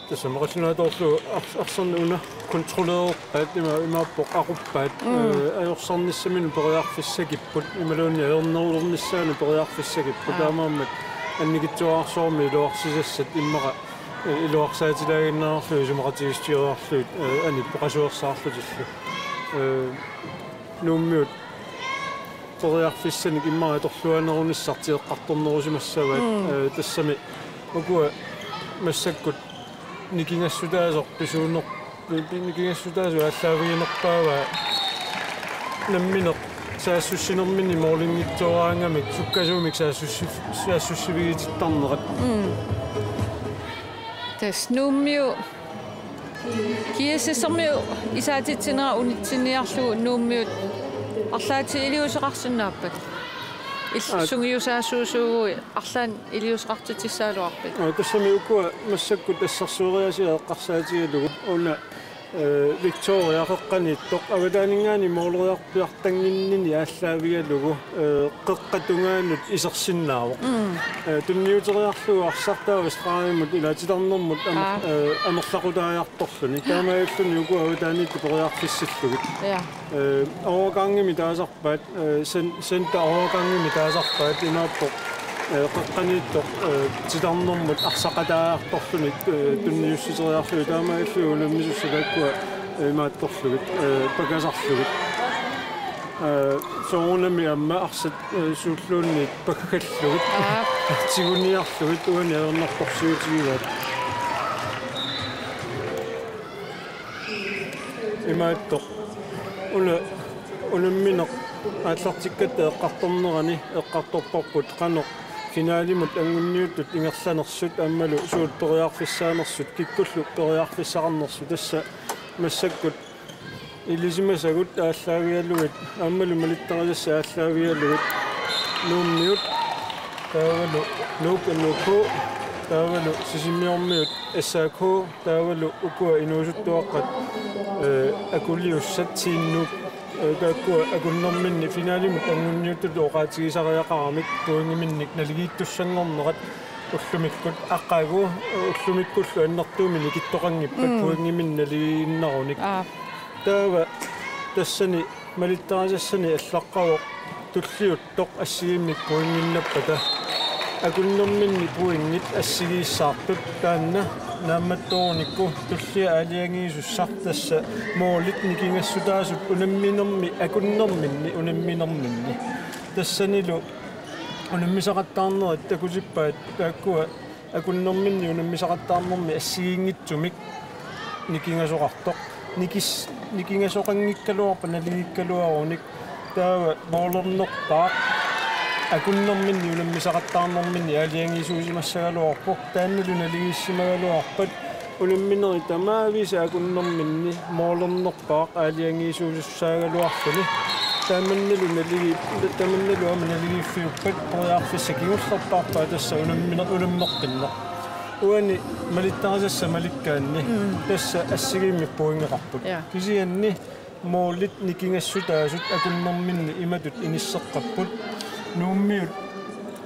tässä makasina tuossa arsan una kontrolleerpaat imaappoq aquppaat ajorsornissa minun periarfissakipput imaluunia ernerulornissaanu periarfissakipput taamaammat annikitsuarsormi iluarsissassat immara iluarsaatilaaginnaarlu isumaqatigistieraarluut anippoqasuersaarlutillu nuummiut periarfissanik immara atorluanerunissartieqqartornerusimassavaat tassami ukua массаккут никингассутаасор писуунер никингассутаасу аллаавиинерпаава намминеқ саассуссинермини моолингитсораангамик суккасуумик саассуссивигититтарнерат таснууммиу киэсэсэрмиу исаатитсинера унитсиниарлугу нууммиут арлаати илиусеқарсунааппат сунгиусаассуусуугуи арлаан илиусеқартитиссаалуарпит тассами укуа массаккут ассерсууриасиа эққарсаатигалугу уна Victoria qeqqaniittoq avataanингаани моолериарпиартангиннини ааллаавигалугу qeqqatungaanut isersinnaavoq tunniuteriarlugu arsartaa Australiamut ilatilarnermut амерлақутааярторлуни таамааллуни уку аватааниитtu periarfissillugit overgangimi taasarpaat senta overgangimi taasarpaat imaappoq qeqqaniittoq tilarnermut arsaqataajartorluni tunniussiteriarlugu taamaallugu ulammisussalaakkua imaattorlugit pakasarlugit soorunami amma arsat suulluunniit pakkallugit tiguniarlugit uani aernertorsuutigigaat imaattoq unammineq ааллартикката эққарторнерани эққарторпарпут қанеқ финаалимут ангунниуттут ингерланерсут аммалу суут периарфиссаанерсут киккуллу периарфиссақарнерсу тасса массаккут илисимасагут ааллаавиаллугит аммалу малиттарисса ааллаавиаллугит нууммиут таавалу нууканнуку таавалу сисиммиормиут эссааку таавалу укуа инуусуттуаққат акулиуссатсииннук таккуа акуннэрминни финаалимут ангунниуттут оqaатигисариақарамик пуингиминник налигииттуссангорнерат уллумиккут аққаагу уллумиккуллу аннэртуумини киттоқангиппат пуингимин налигииннаруник таава тассани малиттарисассани аллаққавоқ туллиуттоқ ассигиммик пуингиннаппата акуннэрминни пуингит ассигииссаартут таанна наамматтооникку туллиа аалиангиисуссар тасса моолит никингассутаасут унамминерми акуннэрминни унамминерминни тассанилу унаммисақаттаарнерит такусиппаат тааккуа акуннэрминни унаммисақаттаарнерми ассигингитсумик никингасоқартоқ никингасоқангиккалуарпа налигиккалуаруник таава моолернерпаа акуннэрминни унаммисақаттаарнэрминни аалиангиисуусимассагалуарпо таанналу налигиссимагалуарпат унамминери тамаависа акуннэрминни моолернерпаақ аалиангиисуусуссаагалуарфуни тааманналу налиги таманналу ама налигиффиуппат периарфиссакигуллерпаарпаа тасса унаммерқиннер уани малиттарисасса маликкаанни тасса ассигимми пуингеқарпут кисианни моолит никингассутаасут акуннэрминни иматут иниссеққаппут нууммиут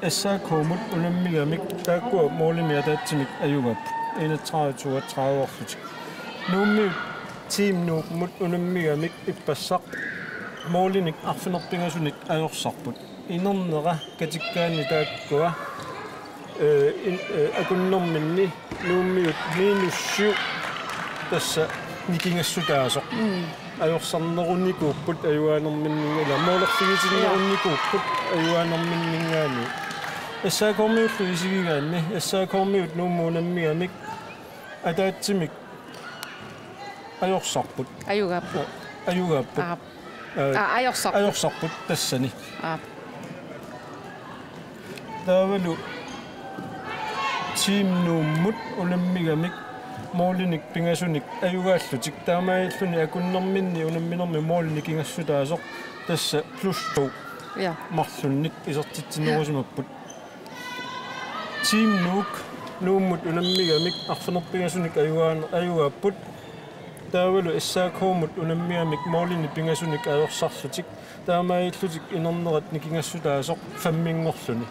ассаакуумут унаммигамик тааккуа моолимиатаатсимик аюгап 31-32 нууммиут тим нуукмут унаммигамик иппассақ моолиник арфинерпингасуник аёрсарпут инернера катиккаани тааккуа акуннэрминни нууммиут -7 тасса никингассутаасоқ аёрсарнерунникууппут аюаанерминнингала моолерфигитиннерунникууппут аюаанерминнингаани ассаакормиуллу исигигаанни ассаакормиут нууммуунаммигамик атаатсимик аёрсарпут аюгаппут аёрсарпут тассани таавалу тимнууммут унаммигамик моолиник пингасуник аюгааллутик таамаиллуни акуннэрминни унамминерми моолиник ингассутаасоқ тасса +2 марлунник исертитсинерусимаппут тимнук нууммут унаммигамик арфинерпингасуник аюгааппут таавалу эссаакуумут унаммигамик моолини пингасуник аёрсарлутик таамаиллутик инернерат никингассутаасоқ фаммингорлуни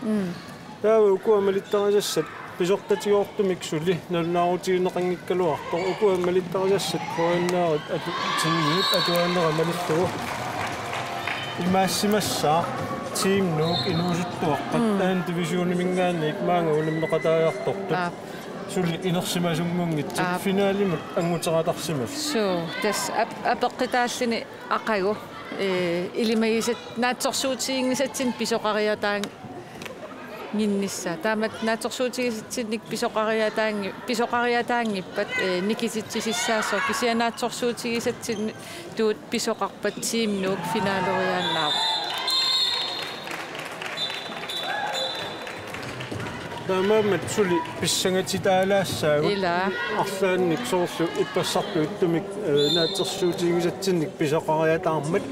таава укуа малиттарисассат писортатигоортумик сули налнаарутигинеқангиккалуарто укуа малиттариассат коиннаарат атинниут атуааннера малиллугу имаассимассаа team нук инуусуттуаққат таан дивисионимингаанник маанга улиммеқатааяартортут сули инерсимасунгунгитсик финалимут ангутератарсимас суу тас апеққитааллини ақагу илимагисат наатсорсуутигингисатсин писоқариатаан ниннисса таамат наатсорсуутигисатсинник писоқариатаангиппат никиситсисиссаасоо кисианаатсорсуутигисатсин туут писоқарпат team нук финалориааннаа таамаамат сули писсангатитаалаассаагу ила арлаанник соорлу иппассарту иттумик наатсерсуутигисатсинник писоқариатаармат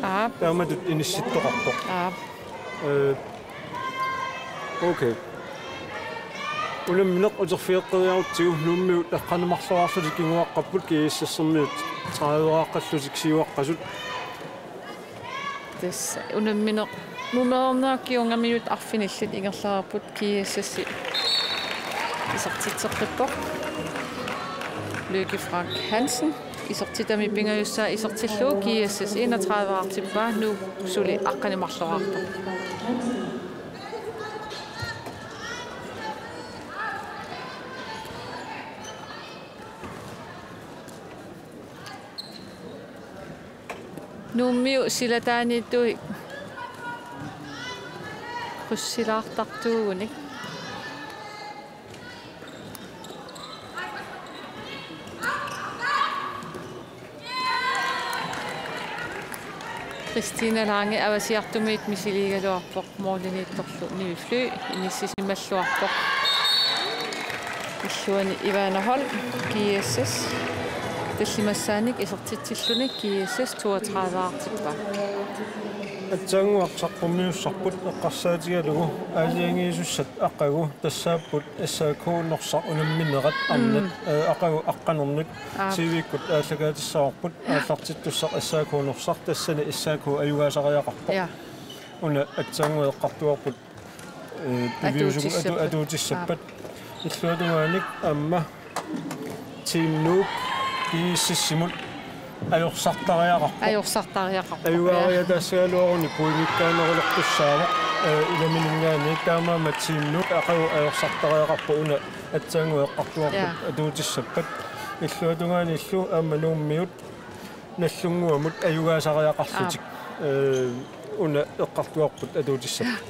тааматут инисситтоқарто окей улемнеқ утерфиэққериарутсигу нууммиут аққанамарлуарсулик кигуаққаппут кииссерсэрмиут трааверааққаллутик сиуаққасут тас унамминеқ нумернааккиунгамиут арфиниллит ингерлаарпут кииссасси исартитсеққиппоқ Lykke Frank Hansen исартитами пингаюссаа исартиллуу кииссас 31-артиппаа ну сули аққанимарлуарто нууммиу силатааниттуи куссилаартартуугуник Christina Lange авасиартумиит мисилигалуарпоқ моолинитторлу нивифлү иниссисималлуарпоқ иллуани Ивана Holm GSS таллимассааник исертитсиллуник GSS 32-артиппа атсаангуарсаққуммиуссарпут эққарсаатигалугу аалиангиисуссат аққагу тассааппут ассаакууннорсақ унамминерат арнат ақагу аққанернут сивиккут ааллагаатиссаварпут ааллартиттуссақ ассаакууннорсақ тассани ассааку аюгаасариақарпо уна атсаангуеққартуарпут пивиусугу адуутиссаппат иллуатугааник амма team нук кииссимут ajorсартариақарпа аюариатаассаалуаруни куимиккаанерулертуссаава иламинингаани таамаама тимну ақау ajorсартариақарпа уна атсаангуэққартуарпут адуутиссаппат иллуатунгаани иллу ааманууммиут наллунгуамут аюгаасариақарлутик уна эққартуарпут адуутиссаппат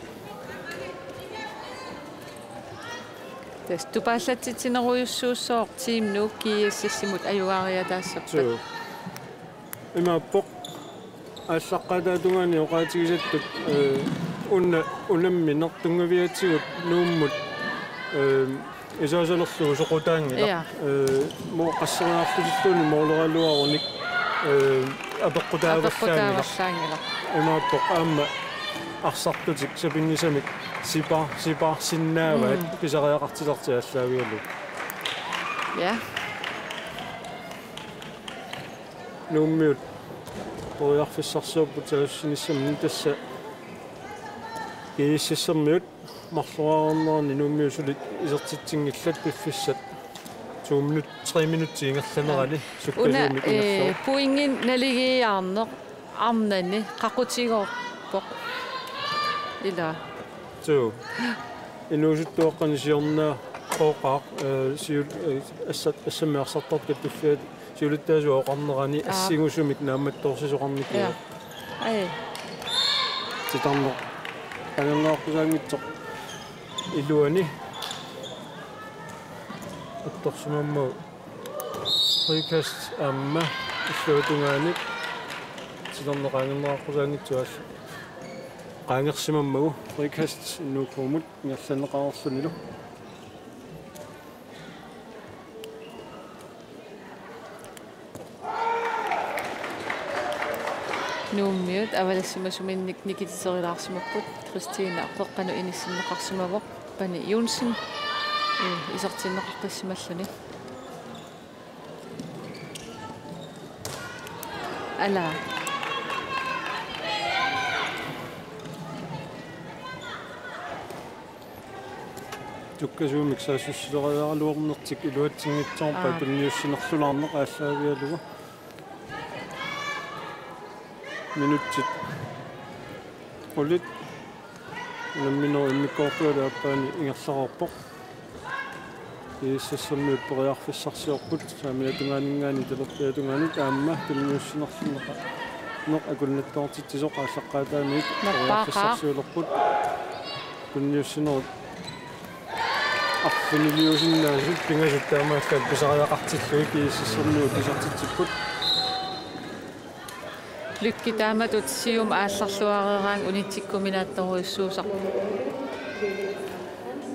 тэс тупааллатситинеруйуссууссоо тим нук кииссимут аюариатаассаппат имаппоқ ааллаққатаатунгаани оқаатигисаттут унамминер тунгавиатсигут нууммут исаасалерлугу соқутаангила мо қассериарлутиллуни моолералуаруник апеққутааверлаангила имаппоқ аама арсартутик сапиннисамик сипарсиннааваат писариақартилартиаллаавиалу я нууммиут тоярфиссарсууппут саассиниссамни тасса кииссиссермиут марлуаарнерни нууммиу сулит исертитсингиллат пиффиссат 2 минут 3 минутсиингерланерали суккалуумик ингерлоо пуингин налигиаарнеқ арнани қақутигоорпоқ ила тоо инуусуттуоққани сиорнаа қооқаа сиул ассаммиарсартарт каттуффиат сиулиттаасуоқарнерани ассигусумик нааматтоорсисоқарникуа титарно анангааққусаангитсоқ илуани атторсумамма рикаст амма иллуатунгаани титарно qaangerneqarqusaangitsuall qaangersimammagu рикаст нуукуумут нерланеқарерлунилу нууммиут авалассимасуминник никитисерилаарсимаппут Кристина апеққану иниссиннеқарсимавоқ пани Юнсен исертиннеқарқиссималлуни ала tukasuumik saassusseleqaluornertik iluatsiнгитсоорпа тунниуссинерлулаарнеқ аассаагиалуга минутсит олит намминер иммиккоорпуала аппаани ингерлароорпоқ ииссассэрмиут периарфиссарсиорпут саамиа тунгаанингаани талерпиатунгаани таамма тунниуссинерлунеқа неқ акуннаттоортитсисоқ ааллаққаатаамиит периарфиссарсиулерпут тунниуссинерут арфинилиусиннаасут пингасут таамааллаат писариақартиллуи ииссассэрмиут писартитсиппут лукки тааматут сиум аалларлуарераан унитсиккуминаатторуиссуусақ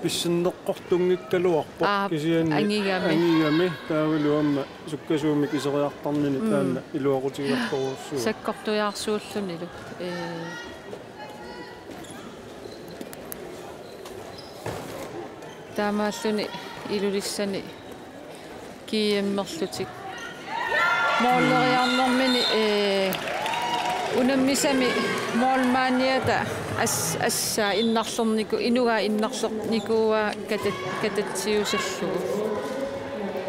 писсиннеққортунгиккалуарпоқ кисианни ангигами таавалуамма суккасуумик исериартарнини таанна илуақутигиарторуссуу саккортуяарсууллунилу таамааллуни илулиссани киеммерлутик мооллериарнэрмини унаммисами моолмааниата асса иннарлернику инуга иннарлерникуа кататсиусаллугу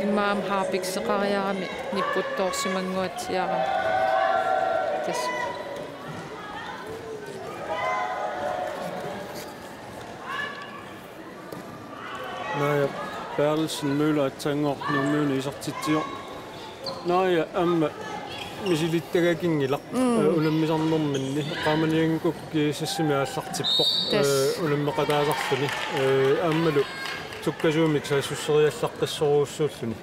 имаам хаапиксеқариарами ниппутторсимангуатсиарами тас наая Bertelsen Møller tangor nummuuni isartitio naaya amma misilittagakingila unammisarnerminni qaamaniangukku kiisassimiaallartippoq unammeqataasarluni ammalu tukkasuumik saassusseriallaqqissoruussuulluni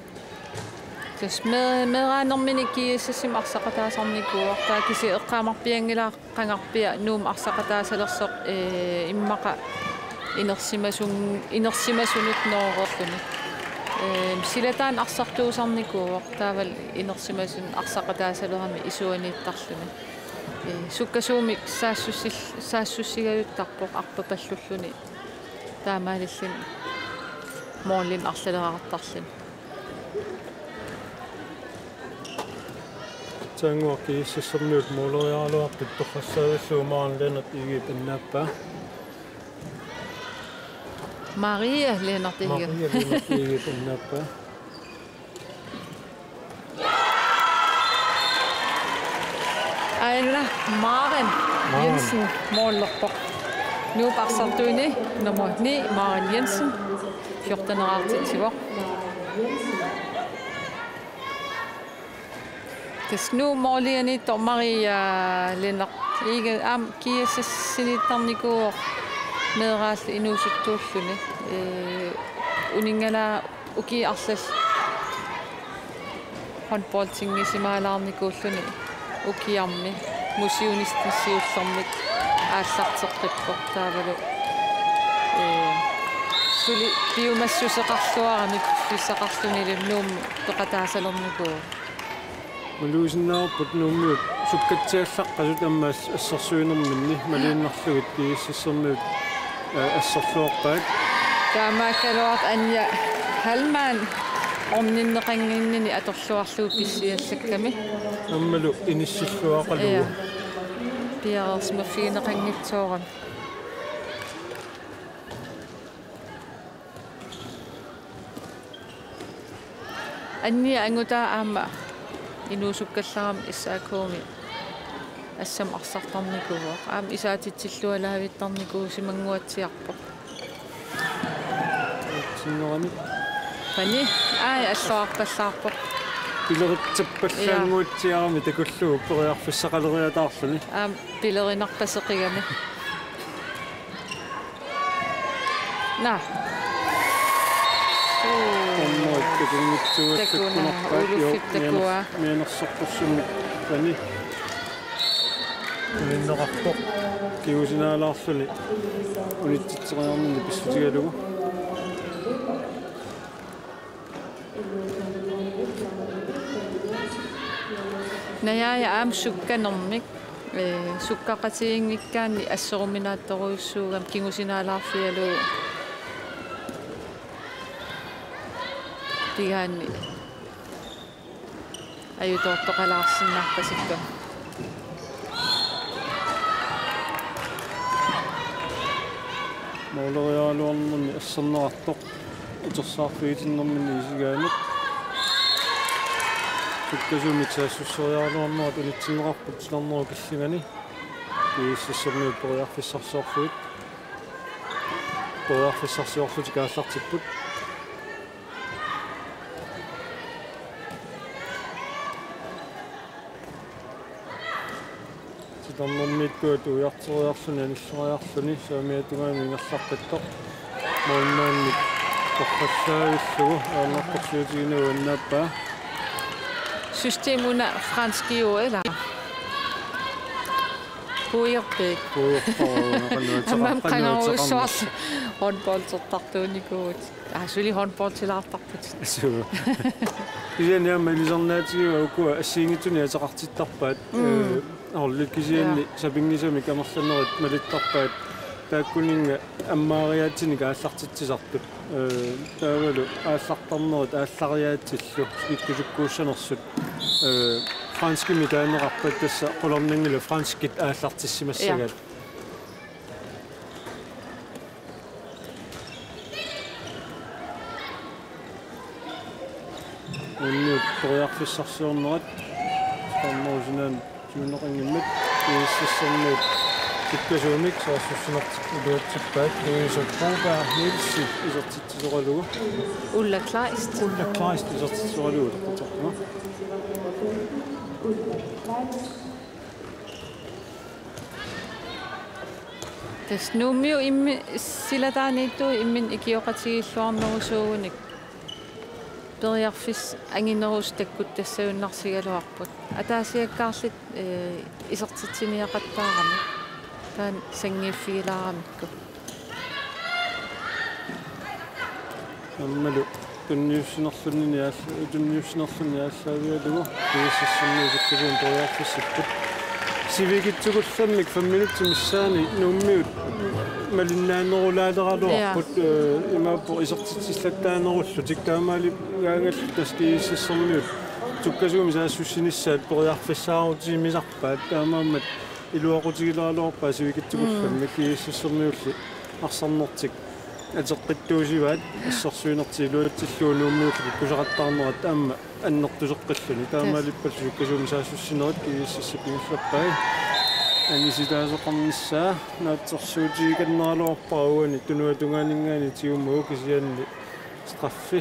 tas meeraanermini kiissassim arsaqataasarnikuuar taa kisi eqqaamarpiangilaa qangarpia nuum arsaqataasalersoq immaqa inersimasunut noororluni silataan arsartuusarnikuuaq taaval inersimasun arsaqataasalerami isuaniittarluni sukkasuumik saassussigajuttarpoq arpapallulluni taamaalillin moorlin arlaleraartarluni tangor kiissassermiut mooleriaaluarput torrassaagalluumaarnlanat igipinnaappa Maria Lennart igipinnaappa Aina Maren Jensen målerpoq nu parsartuini nummer 9 Maren Jensen 14-årig tas nu måliani to Maria Lennart ikke am kiissassinittarnikuuq meeraasli inuusuttuulluni uningala uki arlal handballtingisimaalaarnikuulluni ukiarmi museunistissiullermik aallarteqqippoq taavalu suli biomassuseqarluaramik fissaqarlunili nuum peqataasalernikuu малуусиннаарпут нууммиут суккатсиаллаққасут аммаас ассерсуинерминни малииннарлугит кииссассермиут ассерлуорпаат таамааккалуарт анья халмаан орниннеқангиннини аторлуарлуу писсиаллакками аммалу иниссиллуақалугу пиарерсмаффигинеқангитсоорам анья ангутаа аама инуусуккалларам иссаакууми ассам арсартарникуа аам исаатитсиллуалаавиттарникуу симангуатсиарпоқ синнерани пани аллуарпаллаарпоқ пилеритсаппаллаангуутсиарами такуллуу периарфиссақалериатаарлуни аам пилеринарпасеқигами на такунгитсуассаккунарпаат мианерсорпуссумик пани улиннеқарпоқ киусинаалаарлуни унитситсериарнини писсутигалугу наяя аам сукканэрмик суккақатигингиккаани ассеруминаатторуйуссуугам кигусинаалаарфиалу тигаани аюутортоқалаарсиннарпасикка Mauleriaaluarnerni assarnerartoq utersaarfigitinnerminni isigaanut tukkasumik saassuriaaluarnerat unitsinneqarput silarneru killingani kiissasserniut poriarfissarsoorfuit poriarfissarsiorlut kaallartipput sitarnermiikkuat ujarteriarluni anissariarluni saamiatugaami ingerlarpattoq maunnaannik torrassaaillugu aarnartorsiutiginuu annaappaa Systemuna franskiu eller Puirpik. Amam qangaruussuart håndboldsertartuunikuut. Suli håndboldsilaartarput. Suu. Kisianiamma ilisarnaatigiu ukua assiingituni ataqartittarpaat orlut kisianni sapingisami kamerlanerit malittarpaat taakkuninga ammaariaatini kaallartitsisartut taavalu aallartarnerit ааллариаатсиллу иккусуккуусsanерсут франскими таанеқарпат тасса қулорнингилу франскит ааллартиссимассагат уннут ториарфиссарсиорнерат таммаусинан тюнеқингиммат ииссассернут тиккасуумик саассуссинартик улуатсиппаат уисоппуупаа нилси исертитсисоралугу Ulla Kleist. Ulla Kleist исертитсоралугу тартартарма Tas numiu immi silataaniittu immin ikioqatigilluarnerusuugunik periarfis anginerus takkut tassaunarsigaluarput ataasiakkaarlit isertitsiniaqattaarami taan sangiiffigilaramikku аммалу тунниуссинерлунни ааллааvialugu кииссассерниусуккасуун ториарфиссиппут сивигитсугуллэрмик 5 минутти миссаани нуммиут малиннаанерулаалералуарпут имааппо исертитсиллаттаанеруллу тиктаамаали гаагаллу таскииссассерниут туккасууми саассуссинissaат пориарфиссаарутигимисарпаат таамааммат илуақутигилералуарпаа сивигитсугуллэрмик кииссассерниулли арсарнертик атеққиттуусиваат ассерсуинерти илуатсиллуунууммуутлу кусақаттарнерат аама аннертусеққаллуни таамаалиппаллу суккасууми саассуссинерат кииссассапингиллаппай аниситаасоқарниссаа наатсерсуутигиканнералуарпарауани тунуатунгаанингаани тиуммуу кисианни страффи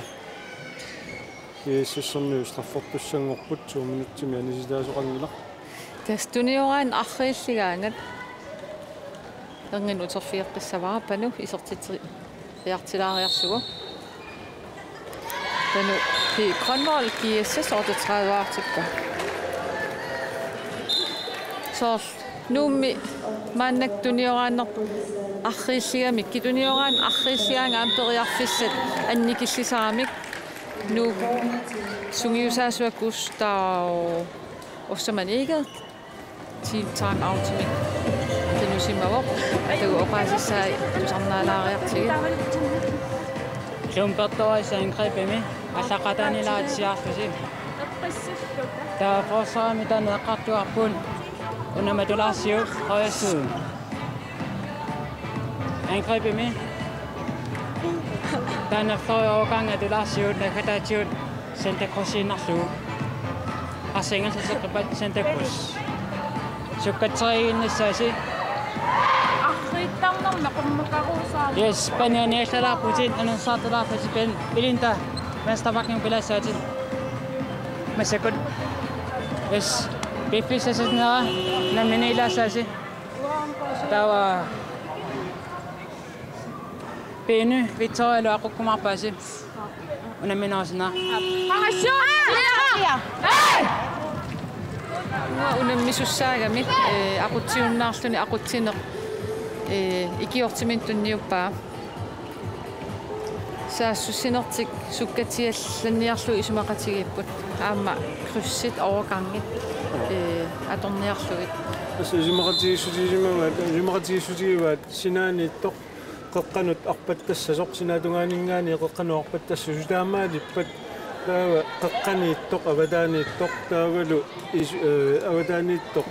кииссассерниу страффортуссангорпут 2 минуттими аниситаасоқарнила Tas tunioraan arriilligaangat erngin uterfiiqqissavaarpanu isertitiriartilaariarsugu tanu ki Grønvold giissas ordet 30 artikka soorl nuummi maannak tunioraaner arriilligamik kitunioraan arriilligaanga amperiarfissat annikillisaramik nu sungiusaasuakkuustaa ossamaniigat time outimik tanusimavor taguoqaasissaa usarnaalaariartigit Lumpertorisangrebimi allaqatanilaatiarlusi taaforsaami taneeqqartuarpun unamatulaarsiu qoyassuun angrebimi tanerforiorgangatulaarsiut nakataatiut Santa Crusinarluu арсингалсаққипат Santa Cruz суккатсерииннассааси Арриттарнерна қуммакаруусаа yes панианиаллалаарпутин анерсаарталаарфатипен илинта мастабакин пилассаатин масакут yes биффисасснера наминилассааси тава пену Victoria луаққумарпааси унаминаасна unammisussaagami aqutsiunnaarluni aqutsineq ikiortiminttunniuppaa saassussinertik sukkatiallanniarlu isumaqatigipput aamma kryssit overgangit atorniarlugit ас имақатигиссутигимаваат синаанитто қеққанут арпаттассасоқ синаатунгаанингаани қеққануарпаттассу сутаамаалиппат таава қеққанииттоқ аваданииттоқ таавалу аваданииттоқ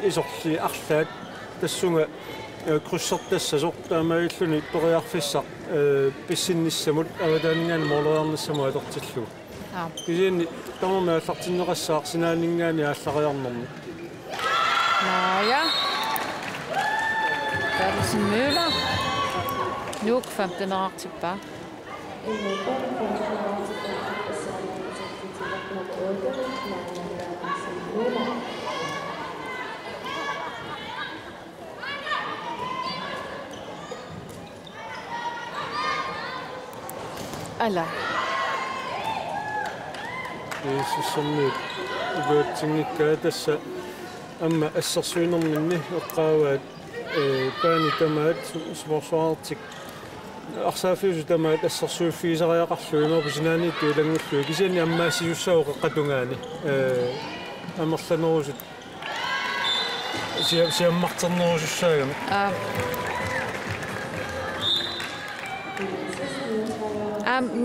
исорли арлаат тассунга круссертассасоқ таамаиллуни ториарфиссақ писсинниссамут аватаанигаани моолериарнассаму алертиллу кисиинни тамами аллартиннеқассаақ синаанинггаани ааллариарнэрми ja. Bertelsen Møller. Nuuk 15 år tilbage. Alla. Исуссаммиут угуутсингиккаа тасса амма ассерсуинерминни эққааваат паани тамаат спорсуартик арсаафиусу тамаат ассерсууффиисариақарлу имапусинаани туилангуллу кисиани аммаассиуссао қаққатунгаани амерланерусут сиаммартернерусуссаагами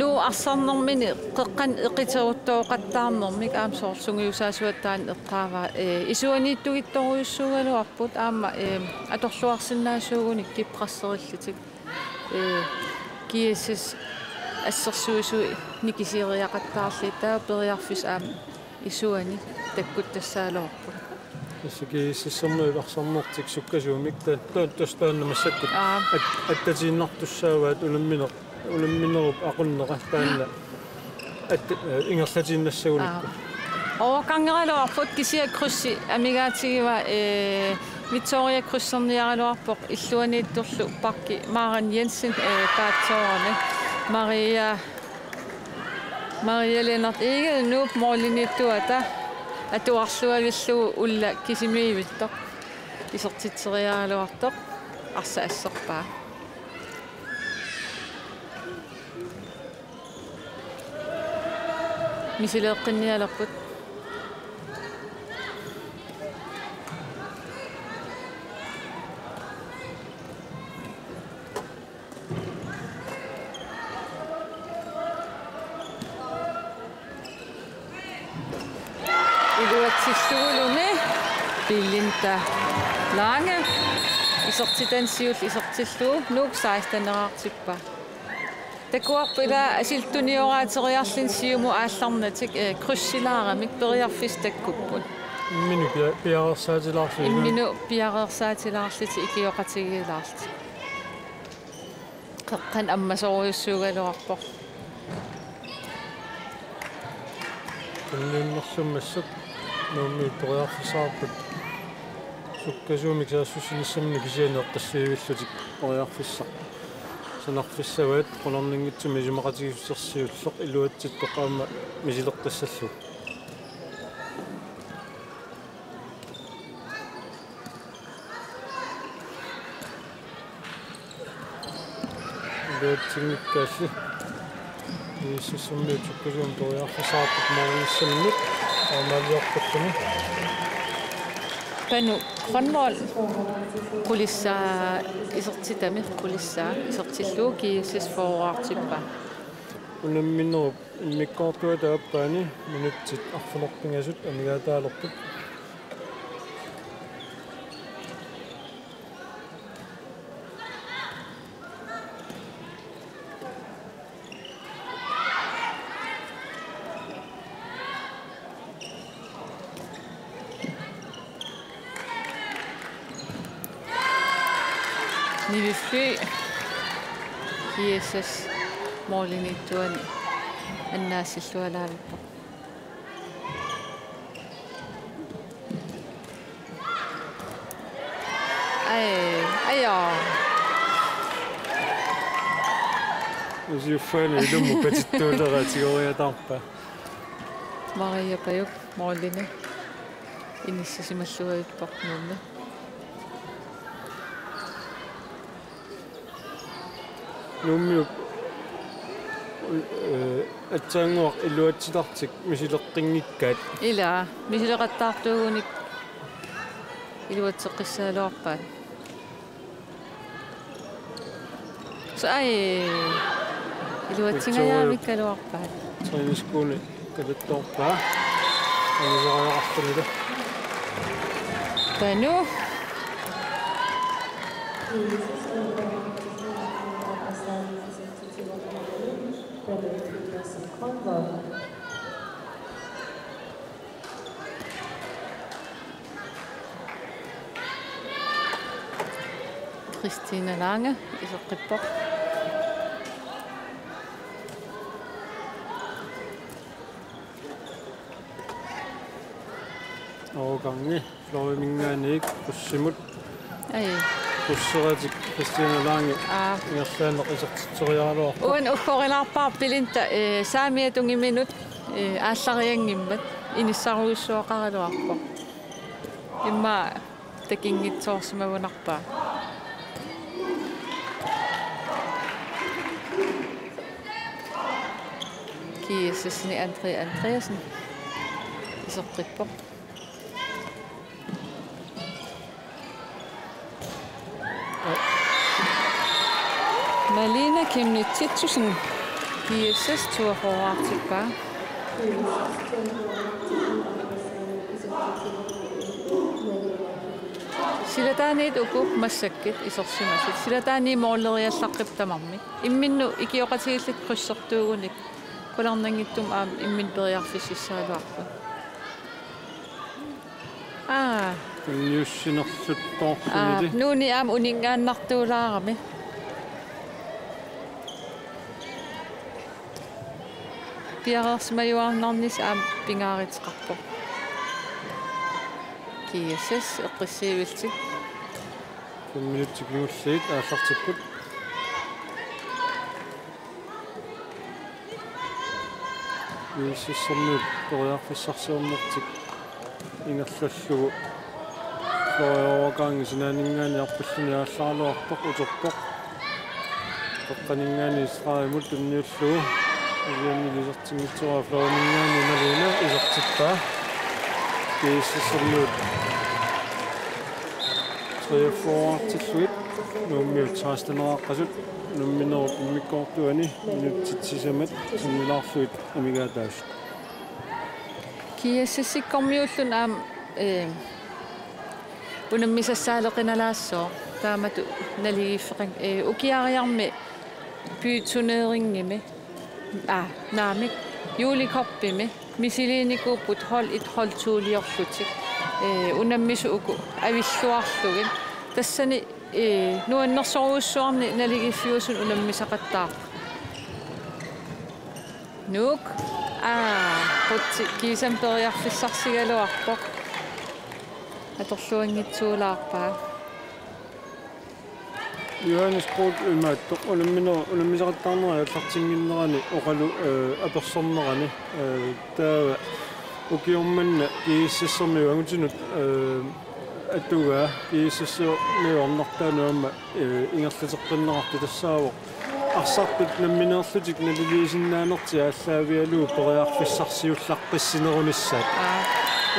Nu arsornermini qeqqan eqiteruttooqattaarnermik soorsungiusaasuattaani eqqaava isuaniittugittoruyussuugaluarput aamma atorluarsinnaasuugunik kipqarserillutik kiissis assersuisu nikisiriaqattaarli taa periarfis aam isuani takkuttassaaloorput исукииссермуи арсорнертик суккасуумик тааттааннамассаккут аттатииннартуссааваат улумминеруп aqunneqa таанна ингерлатииннассагуликку Overgangeralorput kisia kryssi amigaatigiva Victoria kryssерниаралуарпоq illuaniitturlu pakki Maren Jensen paatsoorne Maria Lennart Egel nuup mooliniittuata atuarluavillugu ulla kisimiivittoq isertitseriaaluartoq arsa asserpaa мисилеэккинниалерпут илуатсиллугулуми пиллинта ланге исертитансиул исертиллуу нуук 16-нераартиппа Takuarpila asiltunioraateriarlin siumu aallarnatik kryssилаарамик periarfis takkupput Minu piarersaatilаарlu Imminu piareersaatilaarliti ikioqatigilaarti Qeqqan ammasoruussuugaluarpoq Kunniinnersummassuk nuummi periarfisaarput sukkasuumik saassussinissamni kisianeeqqassiivillуtik periarfissaq санарфиссаваат qulorninngitsumi isumaqatigissерсиуллеq илуатситто qaama мисилертассаллу дээтсигниккаалли ииссуммиут суккасуум ториарфисаартут маалиссаммик аамаалиорпаттуми Panu Grønvold kulissaa isertitami kulissaa isertilluu kiissis foruartippa unamminerup immikkoortua taappaani minutsit arfunerpingasut amigaataalerput Nivifly kiissis moolinittuani annaasillualaavippa aja usiuffaani ilummu patittuuleraatigoриатаарpa Maria Pajuk moolini inissasimalluagipparnummi Nummiup атсаангуақ илуатсилартик мисилеққингиккаат ила мисилеқаттаартуугуник илуатсеққиссаалуарпаат сай илуатсингаjaamikkaluarpaat тренискууни калатторпаа анисариақартунила Panu Christine Lange isaqqippaq. Overgangi Floriminganik qussimut Ai. qusseratik Christine Lange inerlaanneq isartitorialuarpa Uan ukkorilaarpaa pilinta saamiatungiminut ааллариангиммат инissаруиссуақаралуарпа имма такингитсоорсимагунарпаа киэссни Andreasen исеққиппоқ Malina Kimnititsusen kieses tuahoartipaa Silataniit uku massakkit isorsimasit silatani mooleriallaqqip tamarmi imminnu ikioqatigillit qussertuugunik kularnangittum aam immin periarfississaaluarpa Nyussinnerlut torfuniti nuuni aam uningaannartuulaarami piarersmajuarnarnis aam pingaariteqarpoq kiassas eqqissiiviltik 5 minutik nuulliit aallartipput Iisissernuut toriarfissarsiornertik ingerlallugu Floriaoorgaangi sinaaningaani arpalluni aallarluarpoq uterpoq toqqaningaani israaimut unniullugu igiannilisartingitsuraa Florianingaani Malina isartippaa Iisissernuut Triafortilluit nuummiut saastaneraaqqasut numminerup immikkoortuani minutsitsisamat sinnilaarluit amigaataus kiassissikkormiullun aam unammisassaaleqinalaassoo taamatu naligiffeqan ukiariarmi pyytsuneeringimi naamik juulikopпими misiliinikuupput hol it holtuuliorlutik unammisu uku avilluarlugin tassani nuannersoruussuarni naligiffiusun unammisaqattaar nuuk qutsi kiisamperiarfissarsigaluarpoq atorluangitsuulaarpaa Johannes Krog imaattoq unammisaqattaarnera allartinginnerani oqalu apersornerani taava ukiormanna kiississermiuangutinut atugaa kiississermiuarnartaanuamma ingerlateqqinnerartu tassaavoq арсарпит намминеерлутик налилисиннааnerти ааллаавиалуу периарфиссарсиулларписсинеруниссаат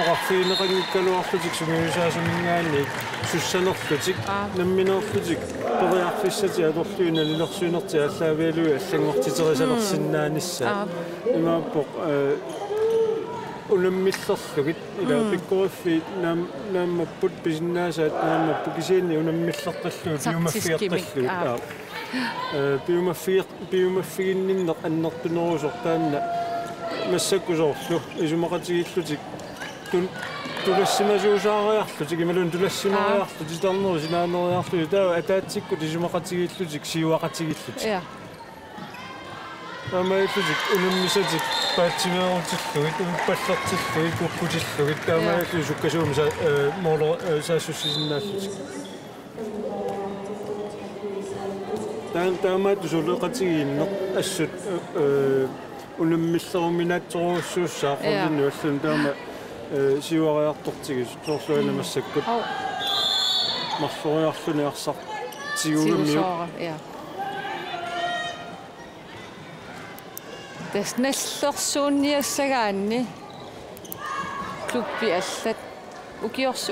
оқарфиинеқангиккалуарлутик сумиусаасумингаани суссанерлутик намминеерлутик периарфиссати аторлуи налилерсуинерти ааллаавиалуу аллангортитерисалерсиннаанissaat имааппоқ унаммиллерлугит илаапиккориффи нааммаппут писиннаасаат нааммаппу кисиинни унаммиллерталлуи пиумаффиарталлуит biomaffiginninneq annertunerusor massakkusorlu isumaqatigilllutik tulassimasууsaariarlutik imalun tulassimariarlut itarneru sinaanereriarlut taa ataatikkut isumaqatigillutik siuaqatigillut taamaillutik unammisatik paatsimeerutillugit uppallertillugit kupputillugit taamaillu sukkasuumisa moolo saassussisinnaallutик таамаат сулеқатигииннеқ ассут унаммиллеруминаатсоруссууссаафферлинну аллун таама сиуариартортигис соорлуана массаккут марсориарлуни арсартигулумиу тасналлерсуунниассагаанни клубби аллат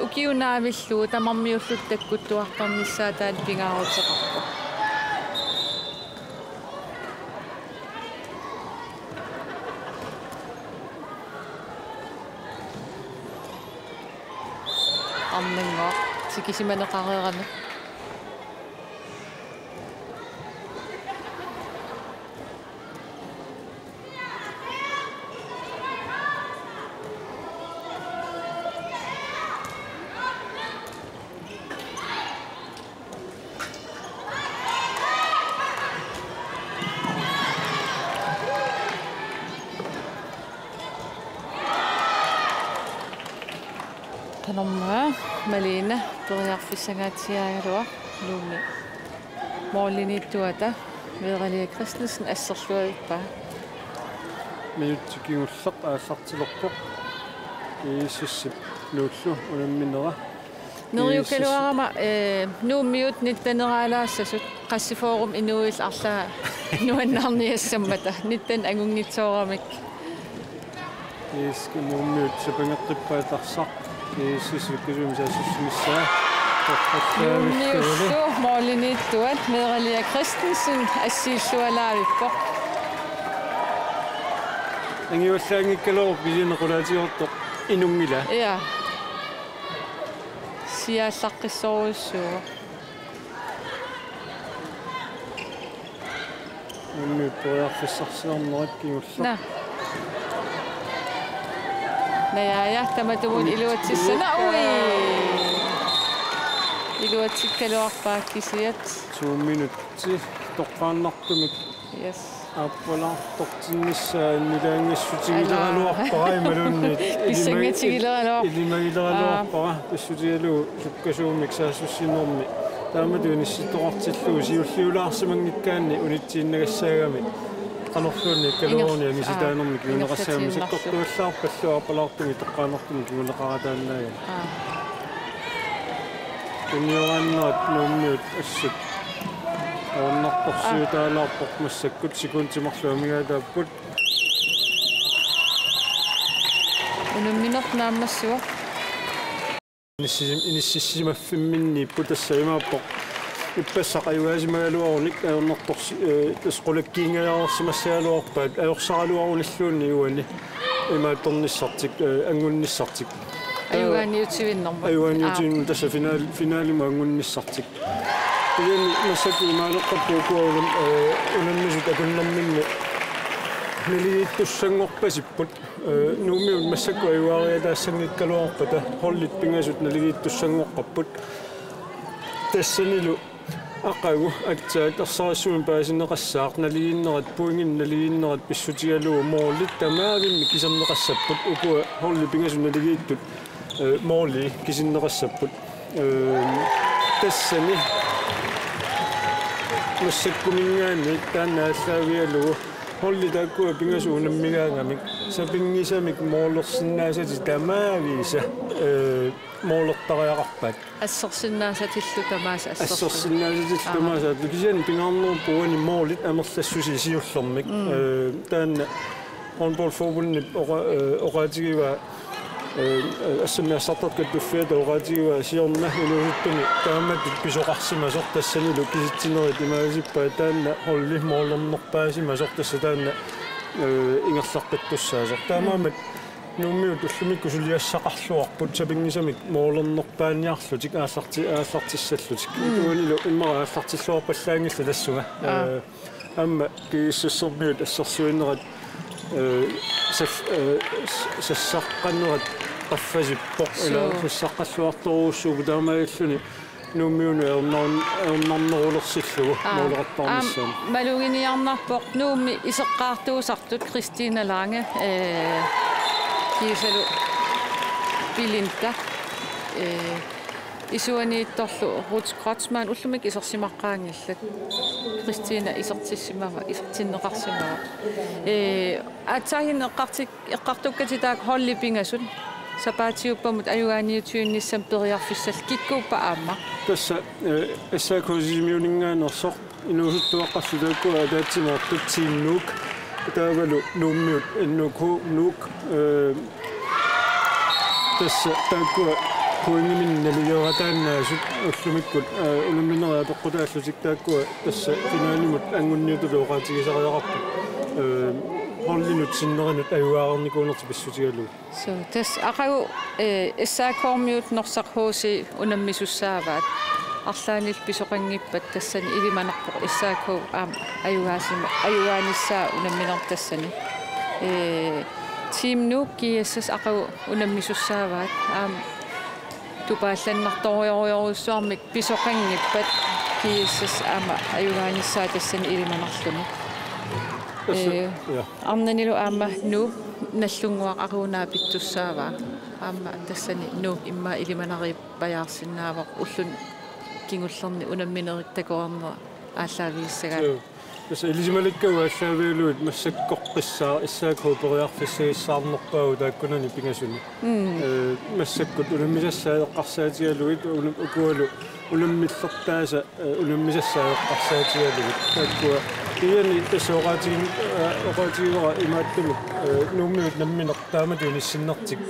укиунаавиллуу тамармиуллут таккуттуартарниссаа таат пингаарутеқарпо арнангаа тикисиманеқареерами Tanomma Malina toriarfissangaatiaagalua luumi moorliniittuata Veeralia Christensen asserluarippa minuttikigullaq аассартилерпоq ииссиссип нууллу унамминера Neriukaluarama nuummiut nittaneraalaassassut qassiforum inuil arlaa nuannarniassammata nittan angungitsoramik ииски нууммиут сапангеққиппаатарсақ ииссисуккисумисаассуссимиссаа Nuummiussu moorliniittuat Veeralia Christensen assiillualaavippoq ангиуллаангиккалеру пилинеқулаатиортоқ инунгила Ja. Siallaqqissoruissuuga. нуумми пояарфиссарсиарнерат кигуллақ Na. Naja, tamatumun iluatsissana ui. Iluatsikkaluarpaakkisiat. 2 minutti тоққааннартумик Yes. аппалаартортиннissaa нилаангиссутигилераluarparai малунни Issangatigileralor. илимагилераluarpara тассутигалуу суккасуумик саассуссинерми тааматунисситоқартиллуу сиуллиулаарсимангиккаанни унитсииннагассаагами qanорлуунни калуурни миситаанерми киунеқассаами саккортуаллаарпаллуа аппалаартуми тоққаанертуми киунеқаратааннаага кунниораннерат нууммиут ассут орнарторсуутаалаарпоқ массаккут секунтимарлуамигаатааппут Unumminernaammassua. иниссиссимаффимминни путассаимааппоқ иппассақаюаасимагалуарник аернарторси тасқулаккиингаярсимассаалуарпаат аёрсаралуаруниллуунни юани имаатторниссартик ангунниссартик Ayugaaniutivinnerma. аюаниутин тасса финалима ангунниссартик igen massakku imaaneqqappuukuulum unammisut akunnerminni naligiittussangorpasipput nuummiut massakku ajuariataassangikkaluarpata hollit pingasut naligiittussangorqapput tassanilu aqagu atsaat ersarissuun paasineqassaaq naliginnerat puingin naliginnerat pissutigaluu moorlit tamaavimmi kiserneqassapput ukua holli pingasut naligiittut moorli kisinneqassapput tassani массаккумингаани таанаассаагиалугу холлитааккуа пингасуунаммигаангамик сапингисамик моолерсиннаасати тамаависа моолертариақарпаат Ассерсиннаасатиллу тамааса ассерсиннаасатиллу тамааса кисиани пингаарнерпуани моолит амерлассуси сиуллермик таанна онболфобулни оqaатигива ассамиассартаркат туффиата оqaатигива сиорна улугиттуни тааматтут писоqarсимасор тассанилу киситсинерит имаасиппаа таанна холли моолернерпаасимасор тасса таанна ингерлаққиттуссаасор таамаамат нууммиут уллумикку сулиассақарлуарпут сапингисамик моолернерпааниарлутик ааллартиссаллутик туанилу иммара ааллартиллуарпаллаангилла тассуга амма кииссассермиут ассерсуиннерат сассаққаннерат qaffasippoq ila sassaqalluartoruussuugu taamaalluni nuummiunu ernernerulersillugu muuleqartarnissaam maluginiarnarpoq nuummi iseqqaartuusartut Christina Lange kiisalu Bilinta isuaniittorlu Ruth Krotzmann ullumik isersimaqqaangillat Christina isertissimava isertinneqarsimava atsahineqqartik eqqartukkatitaak hollipingasun sapaatiuppamut ajugaaniutiunnissam periarfissal kikkuuppa aamma tassa assaakuusimiuningaanерсоқ инуусуттуаққарлутааккуа атаатсимоортут тиимнук таавалу нууммиут иннук тасса тааккуа puingmin naliyorataaнаасут уллумиккут улумминериа пеққутааллутик тааккуа тасса финаанимут ангунниутулуоқаатигисариақарпу холлинут синнеринут аюаарникуунерти писсутигалуу so tas aqagu issaakormiut norsaq hoosi unammisussaavaat арлаанил писоқангиппат тассани илиманарпоқ issaaku аам аюгааnissaa унамминер тассани team nu kiassas aqagu unammisussaavaat аам тупаалланнарториориорусsuarmik писоқангиппат kiassas аама аюгааnissaa тассани илиманарлуни арнанилу аама nu наллунгуақ аруунаа питтуссааваа аама тассани нуу имма илиманари паяарсинаавақ уллун кингуллерни унамминерик такоарнера ааллаавииссагаа tässä ilisimalikkaua allaaviuluut massakkoqqissaa issaakhuuperiarfissagissаарnerpaagu taakkunani pingasuni massakkut ulummisassaaeqqarsaatigaluit ukualu ulummillertaasa ulummisassaaeqqarsaatigaluit taakkua iani tasooqaatigin oqaatigora imaattamut nuummiut namminertaamatuun issinnertik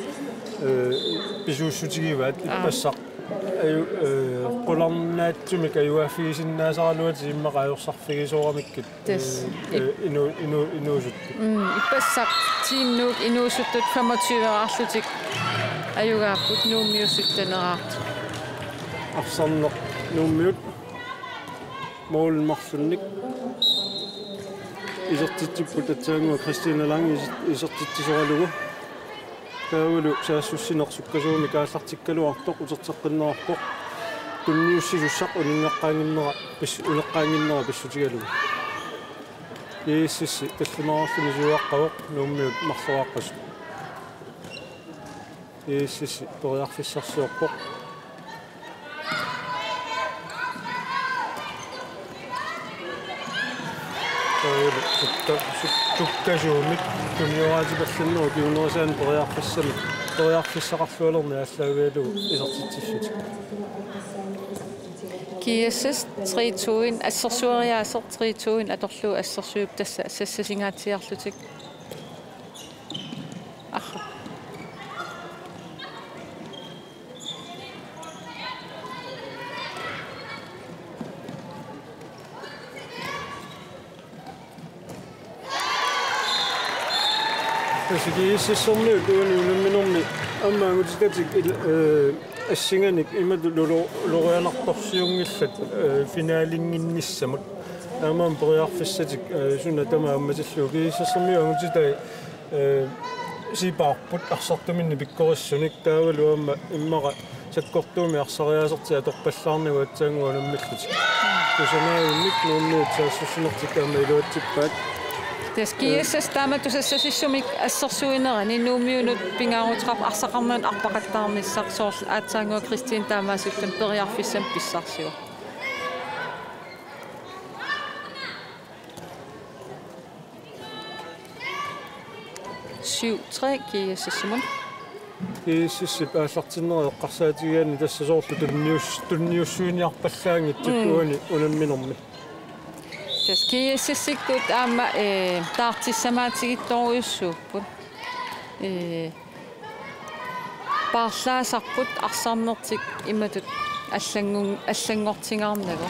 pisuussutigivaat ippassaq qolarnaatsumik ajuaffigisinnaasaraluati immaqaajorsorfigisooramikkit inuusuttu ippassaq tiimnuuk inuusuttut 25-arlutik ajugaapput nuummiussuttaneraartu arsanneq nuummiut moolmarlunnik isertitsipput atsaangua Christina Lang isertitsisoralugu kaavalu saassussinersukkasuumi kaallartikkaluartoq userteqqinnerarpoq tunniussisussaq uningeqqaanginnera uneqqaanginnera pissutigalugu iississi tallunerarluni suuaqqavoq nuummiut marleraqqasu iississi toriarfissarsuorpoq tukkasuumik tunniuraatipallanneru kiunerasaan toriarfissaqarlualerni aalлааvialugu isertitsissut kiassas 3-2 assersuariaaser 3-2 atorlu assersuup tassa sassasingaatiarlutik arra Sigisissorniut uuniunamminermi ammaangutitatik assinganik imatu lorialartorsiungillat finaalinginnissamut aamaam periarfissatik sunna tamaammatillu kigisissormi angutitai sipaarput arsartuminni pikkorissunik taavalu aamma immaqa sakkortuumi arsariaaserti atorpallaarnigu atsaanguanammallutik kusanaavunnik nuummiut saassussunertik aama iluatsippaat Kiassas taamatusassasissumik assersuinerani nuummiunut pingaarutrap arsaqarnaat arpaqattaarnissarsoorl aatsaangua Kristiin taamaasullun periarfissam pissarsiu 7-3 kiassassumun kiississip aallartinnereqqarsaatigaani tassasoorlu tunniussuiniarpallaangittuani unamminermi kiassassikut aama taartissamaatigittooruissuupput paarlaasarput arsarnertik imatut allangortingaarnagu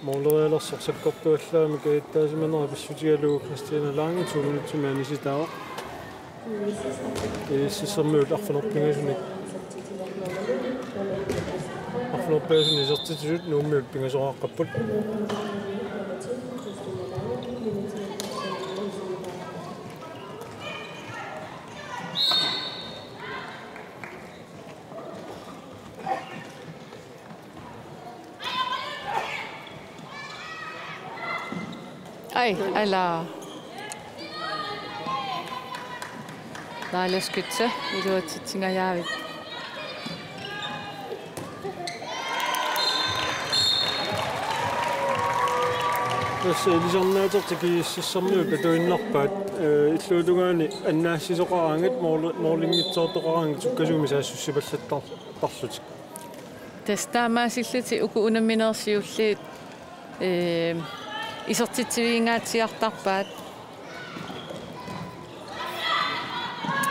moolerialersorsakkortuallaami kaittaasimannera pissutigalugu Christina Lang 2 minutsimaanisitaa kiississermiut arfanerpingasunik arfanerpaasuni isertitisut nuummiut pingasoraqqapput Ai, ala. Naaliskytse, iluatsitsingajaavit. Tässä elisarnaaterti kiississermiut atuinnerpaat illuutugaani annaassisoqaraangit moorlingitsoortoqaraangit sukkasuumi saasussupallattarsut. Testaamaasillati uku unamminersiulliit isertitsiviingaatsiartarpaat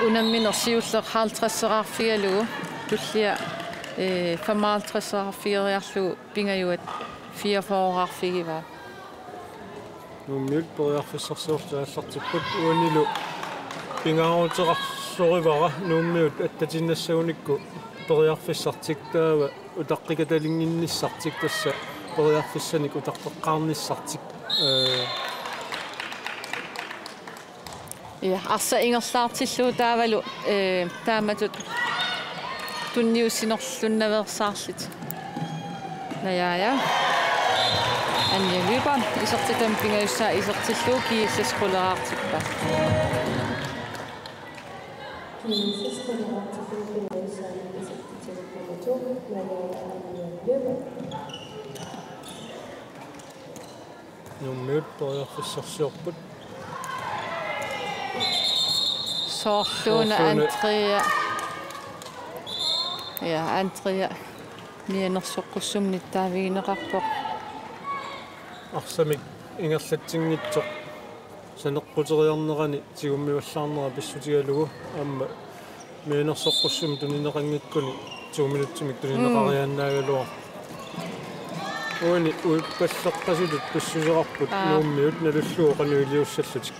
unamminersiulleq 50-seraarfigalugu tullia 55-seraarfigeriarlugu pingajuat 44-arfigivaat nuummiut periarfissarsuortu aallartipput uanilu pingaaruuteqarsorivara nuummiut attatinnassagunikku periarfissartiktaava utaqqikatalinginnissartik tassa periarfissanik utaqeqqaarnissartik ja arsa ingerlaartilluu taavalu taamatut tunniussinerlunnaversaarlit najaja анниалуипа исертитам пингаюссаа исертиллуу кииссасқулераартиппа нуммиут ториарфиссарсиорпут соорлуна антрия я антрия нианерсоққуссумнит таавигинеқарпоқ арсамик ингерлатсингитсоқ санеққутериарнерани тигуммиваллаарнера писсутигалугу аама мианерсоққуссум тунинеқангиккуни 2 минутсумик тунинеқарианнаагалуар уни уиппаллеққасилут писсусеқарпут нууммиут налуллуу қануилиуссаллутик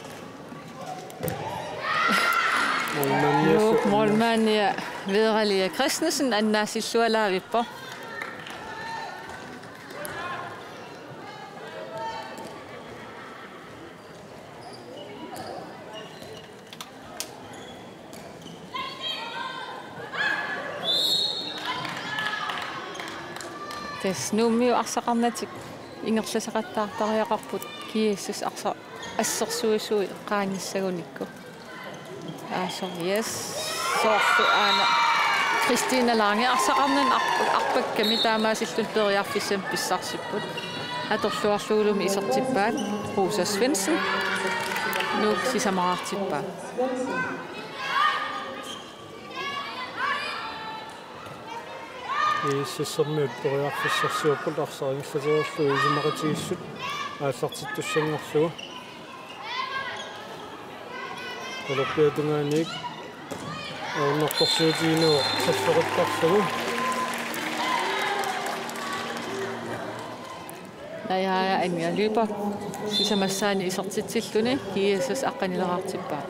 Målmania Vedrelia Christensen аннаасиллуалаавиппо тэс нууммиу арсақарнатик ингерласақаттаартариақарпут кииссас арса ассерсуисуи қааниссагуникку so yes so ana Christina Lange арсақарнан арпакками таамаасиллун периарфиссам писсарсиппут аторлуарлуулуми исертиппаат Rosa Svensson нук сисамаартиппаа иссэрмиут периарфиссарсиуппут арсарингиллатерерлуу исумақатигиссут ааллартиттуссангорлугу Олоппиатунганик орнорторсуутигинуа саффериттарсагу наяа анниалуипа сисамассаани исертитсиллуни кииссас аққанилераартиппаа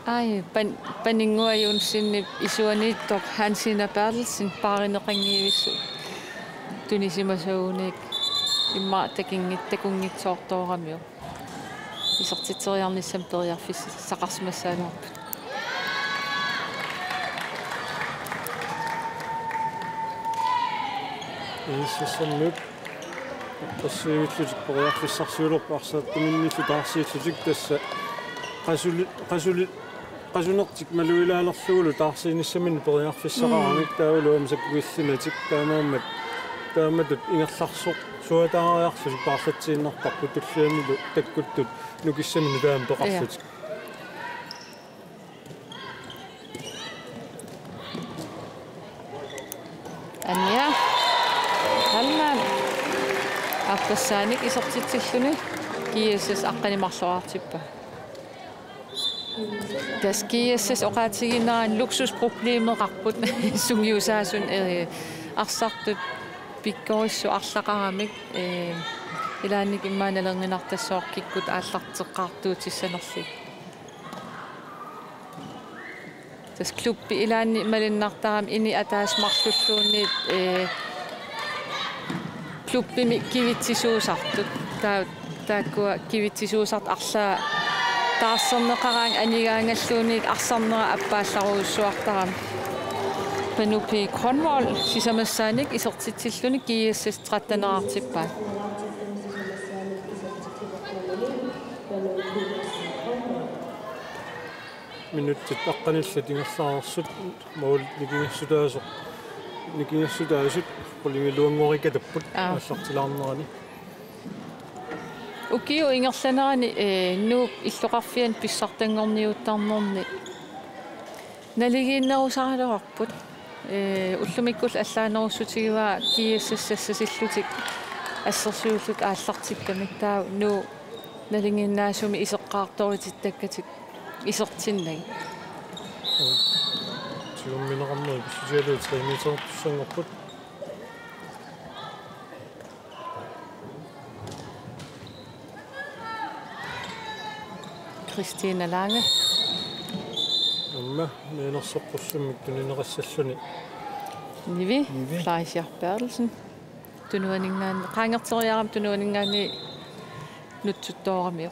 ай панингуаюнсинни исуанииттоқ Hansina Bertelsen паринеқангиивиссу тунисимасууник имма такингиттакунгитсоортоорамиу исертитериарниссам периарфис сақарсимассаануарпут иссэрмиут тассиивиллутик периарфиссарсуулерпа арсааттуминниффи таарсииллутик тасса qasunertik maluilaalerluulu taarsiinissamin periarfissaqaramik tauluam sakkuillinatik taamaammat taamatut ingerlarsoq suataariarsulik paarlatsiinnertarput tulliamilu takkuttut nukissamini taam peqarlutik анниа халлаан артассааник исертитсиллуни кииссас аққанимарлуартиппа Das gives oqaatigineraan luksusproblemeqarput sungiusaasun arsartut pikkorissu arlaqaramik ilaannik immaanalerninartassoorkikkut aallarteqqaartuutissanerlik Tas klubbi ilaanni malinnartaram ini ataasmarlulluunniit klubbimi kivitsisuusartut taakkua kivitsisuusart arlaa taassarneqaraang anigaangalluunik arsarnera appaallarussuartaram panupi Cornwall sisamassaanik isertitsilluni kiiassas 13-nerartippa minuttit aqqanillat ingerlaarsut maul nikingassutaasut qulingiluanngorikatapput aallartilaarnerani Ukiu ingerlanerani nuuk illoqarfian pissartangorniuttarnerni naligiinnerusarluarput ullumikkull allaanerussutigiva kiiassassasillutik assersuullut aallartikkamik taa nuu nalinginnaasumi iseqqaartoritit isertinnagi tiummineqarneri pissutialuut 3 metertussanngorput Christina Lange Amma menersoqqussummik tuninerissalluni Nivi Fleischer Bertelsen tunuaningaan qaangerteriaram tunuaningaani nutsuttooramiu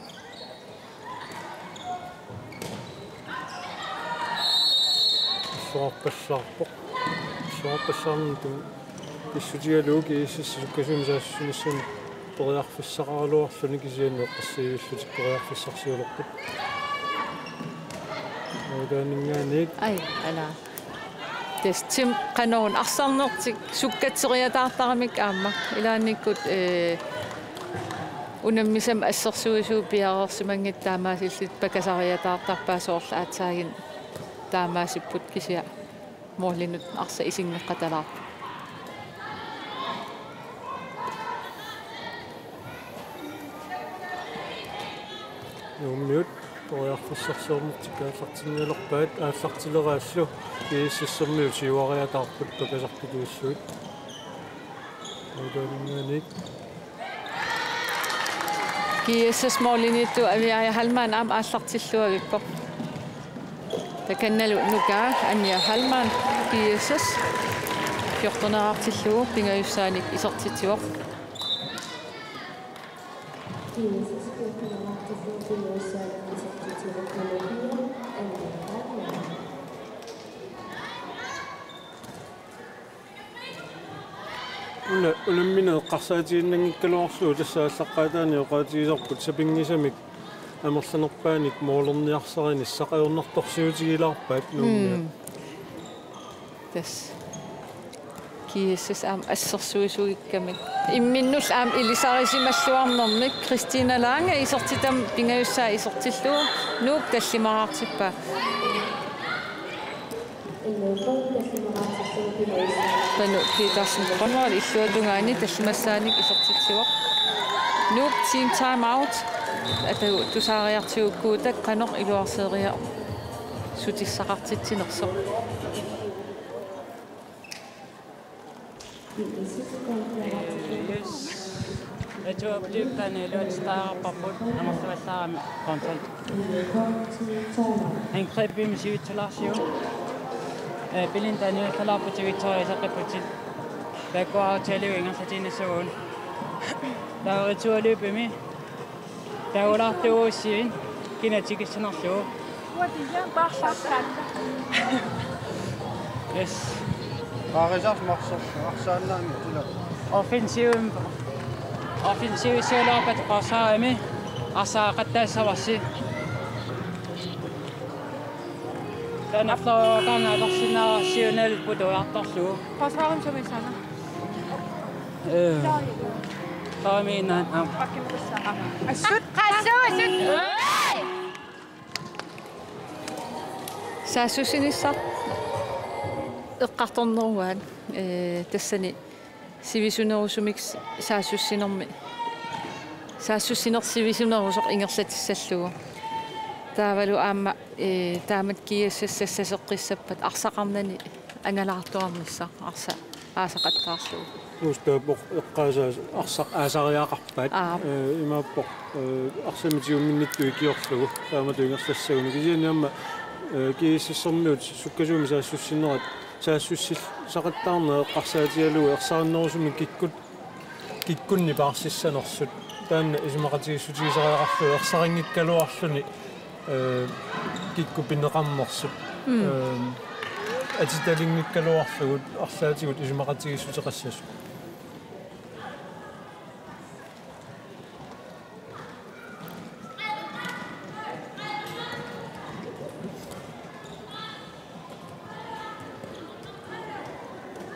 иллуарпассаарпо иллуарпассаарниту иссутигалууги иссуккасумисаассунissун периарфиссақаралуарлуни кисианну эққассиуссути периарфиссарсиулерпут оданингааник ай ала тестим канон арсарнертик суккатсериатаартарамик аама илааниккут унаммисам ассерсуисуу пиарерсимангит таамаасиллит пакасариатаартарпаасоорла аатсаагин таамаасиппут кисиа моолинут арса исингеққаталаарпу юмниут периарфиссарсуумертикааллартинниалерпаат ааллартилераассу кииссассермиу сиуариатаарпут пакасартитуuссуут оданингааник киэсэс моолиниту авиая халмаан аам ааллартиллуавиппо таканналу нука анья халмаан киэсэс кёртонераартиллугу пингаюссааник исертитсиоқ улэммина эққарсаатииннангиккалуарлуу тассааллаққаатаани оqaатигисарпут сапингисамик амерланерпааник моолерниарсарини сақиорнарторсиутигилаарпаат нууммиа тас киэсэс аам ассерсуисугиккамик имминнул аам илисарисималлуарнэрмик Кристина Ланге исертитам пингаюссаа исертиллуа нуук таллимараартиппаа пану китарсин конвал иллуатунгаани таллимассааник исертитсуоқ нуук team time out атагу тусаариартиуккуутак канор илуарсеериа сутиссақартитсинерсо Jeg tror, at det er lidt større på bunden, når man skal være sammen med kontrol. Han greb med sig til Larsio. Belinda er nødt til at lade på territoriet, så greb på til. Der går aftale ingen for dine søvn. Der er retur at løbe med. Der er lagt det over siden. Genetik er sådan noget. Hvor er det her bare sådan? Yes. Aarisars marsaannaami tila offensive siulaapat qasaami asaaqattaassavassi tanaflorqaanaalorsinaa siunal putuartorlu Forsvaren som ikke sådan. qaamiinaan am Asut! саассусинissar эққарторнеруаан тассани сивисунерусумик саассуссинерсивисунерусоқ ингерлатиссаллугу таавалу аама таамат киассассассеққиссаппат арсақарнани ангалаартуарнisса арса аасақаттаарлугу нустаапоқ эққаасаас арсақ аасариаақарпаат имааппоқ арсамитиумминнитту икиорлугу таамату ингерлассагуни кисианиамма кииссассермиут суккасууми саассуссинерат саассуссил сақаттаарнаа эққарсаатигалуи ерсаарнерусуми киккунни паарсиссанерсут таанна исмақатигиссутигисариақарлуи ерсарингиккалуарлуни кикку пинеқармерсут атиталингиккалуарлугут арлаатигут исмақатигиссутеқассасу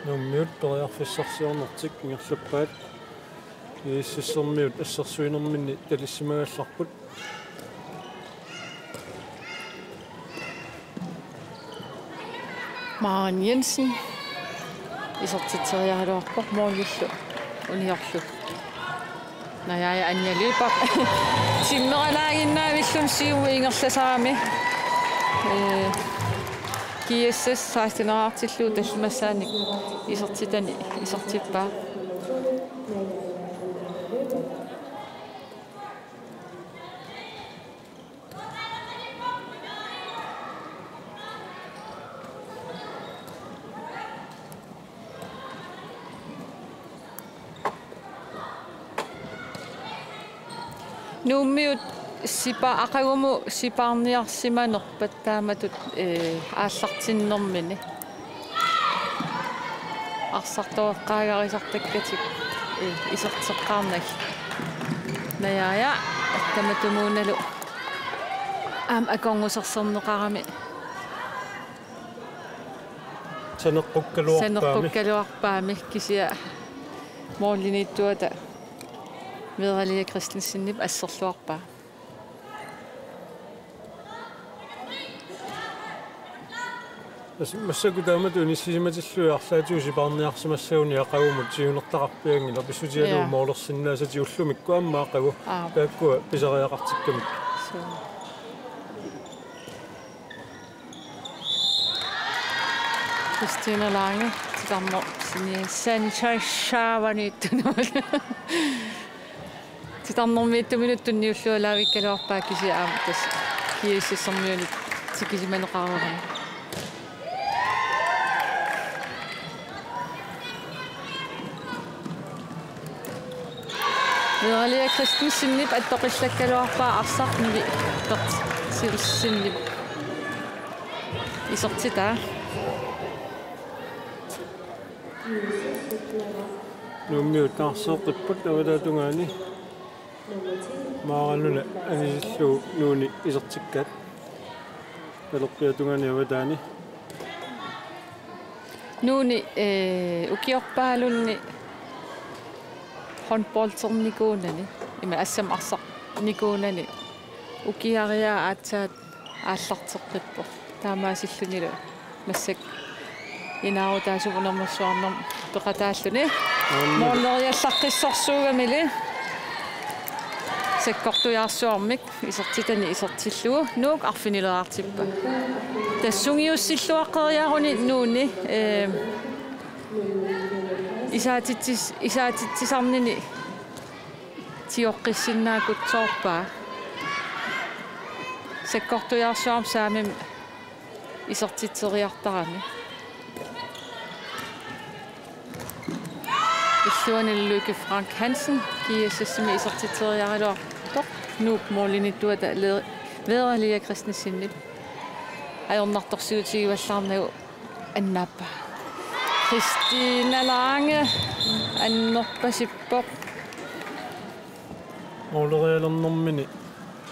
нуммиут периарфиссарсиорнертик ингерлаппаат ииссассермиут ассерсуинерминни талиссимагалларпут Maren Jensen исертитсериаалуарпо моолиллу униорлу наяа Anja Lilbak симмералаагиннаавиллун сиуи ингерласарами киэсэс саастинераартиллуу таллимассааник исертитани исертиппаа нууммиут сипа ақагуму сипаарниарсиманерпат тааматут ааллартиннэрмини арсартуэққаагарисартаккатик исертеққарнаг наяя таматумууналу аконгусерсернеқарами санеққуккалуарпаами кисиа мооллиниттуата Maria Christensen ассерлуарпаа массаку тааматуни сисиматиллуиарлаатиуси парниарсимассауни ақагумут сиунертақарпиангила писсутиалуу моолерсиннаасати уллумикку аммаақагу тааккуа писариақартиккамик Christina Lange титармо сини санчайшааваниттунаа титарнэрмииттуминуттунниуллуалаавиккалуарпаа кисиаам тас кииссермиунит тикисиманеқарерами Maria Christensen аттоқиллаккалуарпаа арсарни перт сирсинни исертита нуммиутаарсеэққиппут авалаатунгаани маарануна анисиллу нууни исертиккаат талоққиатунгаани аватаани нууни укиорпаалунни håndboldternikkuunani ima assam arsaq nikkuunani ukiaria aatsaat aallarteqqippo taamaasillunilu massak inaarutaasuvunermussuarnam peqataalluni moorleriallaqqissorsuugamili sakkortujaarsuarmik isertitani isertillugu nuuk arfinileartippa tassungiussilluaqqeriaruni nuuni Isaatittisarnini tioqqissinnaakutsoorpaa sakkortujaarsuarm saamim isertitseriartarami illuanilluuki Frank Hansen kiassassimi isertitseriariluartoq nuuk moorlinittuata Maria Christensen ajornartorsiutigivallarnagu annaappa Christina Lange аннерпасиппоқ олериалернэрмини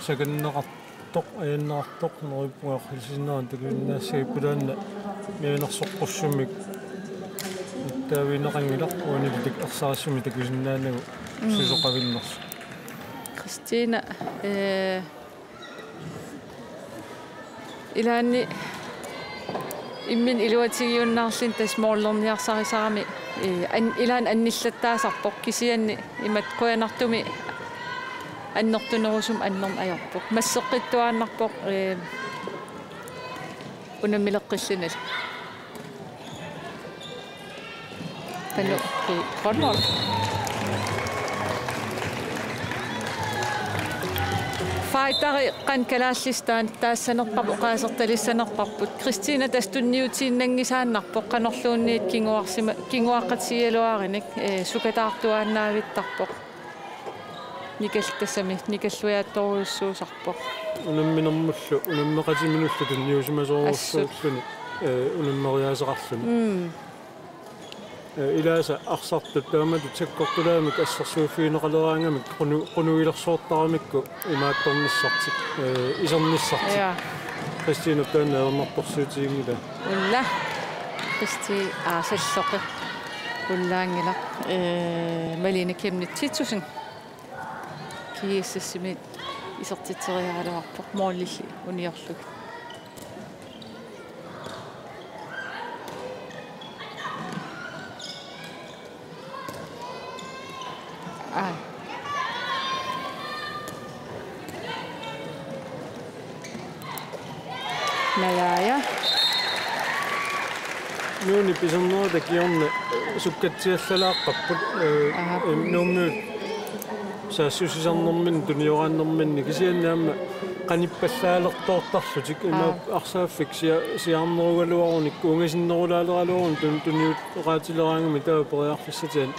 саканнеқартоқ аяннеқартоқ нериппуаққилсиннеран такуиннаассагиппулаанна мианерсоққуссумик таавинеқангилақ уанилтик арсарассуми такусиннаанагу сисоқавиннерс Christina илаанни иммин илуатигиуннаарлин тас мооллерниарсарисарами илаан анниллаттаасарпоқ кисианни имат куянартуми аннертунерусум аннерн аярпоқ массеққиттуааннарпоқ унаммилеққиллинал тану håndbold Faitari qankalaallistaan taasanerpapu qaasartalissanerparput Christina tastunniutiinnangisaannarpoq qanorluunniit kinguaqqatsialuarinik sukataartuaannaavittarpoq nikaltassami nikalluiaattoruussuusarpoq unamminermullu unammeqatiminullu tanniusimasoruussuulluni unammeriaaseqarluni илааса арсартут таамату таккортулаамик ассерсууффиинеқалераангамик қунуилерсуортарамикку имаатторниссартик исерниссартик Christina таана ернарторсуутигингила улла Christi аасаллоқи уллаангила малина кемнитситсусин кииссассимит исертитсериаралуарпоқ мооллилли униорлуг Maja. Nuuni pisannuata kiorna sukkatsiallalaaqapput nuummuut саассусисарнэрмин туниорааннэрминни кисианнаама qanippallaalertoortarlutik ima arsaaffik siarnerugaluarunik uungasinnerulaaleраалуарун туниут qaatileраангами таа периарфиссатиан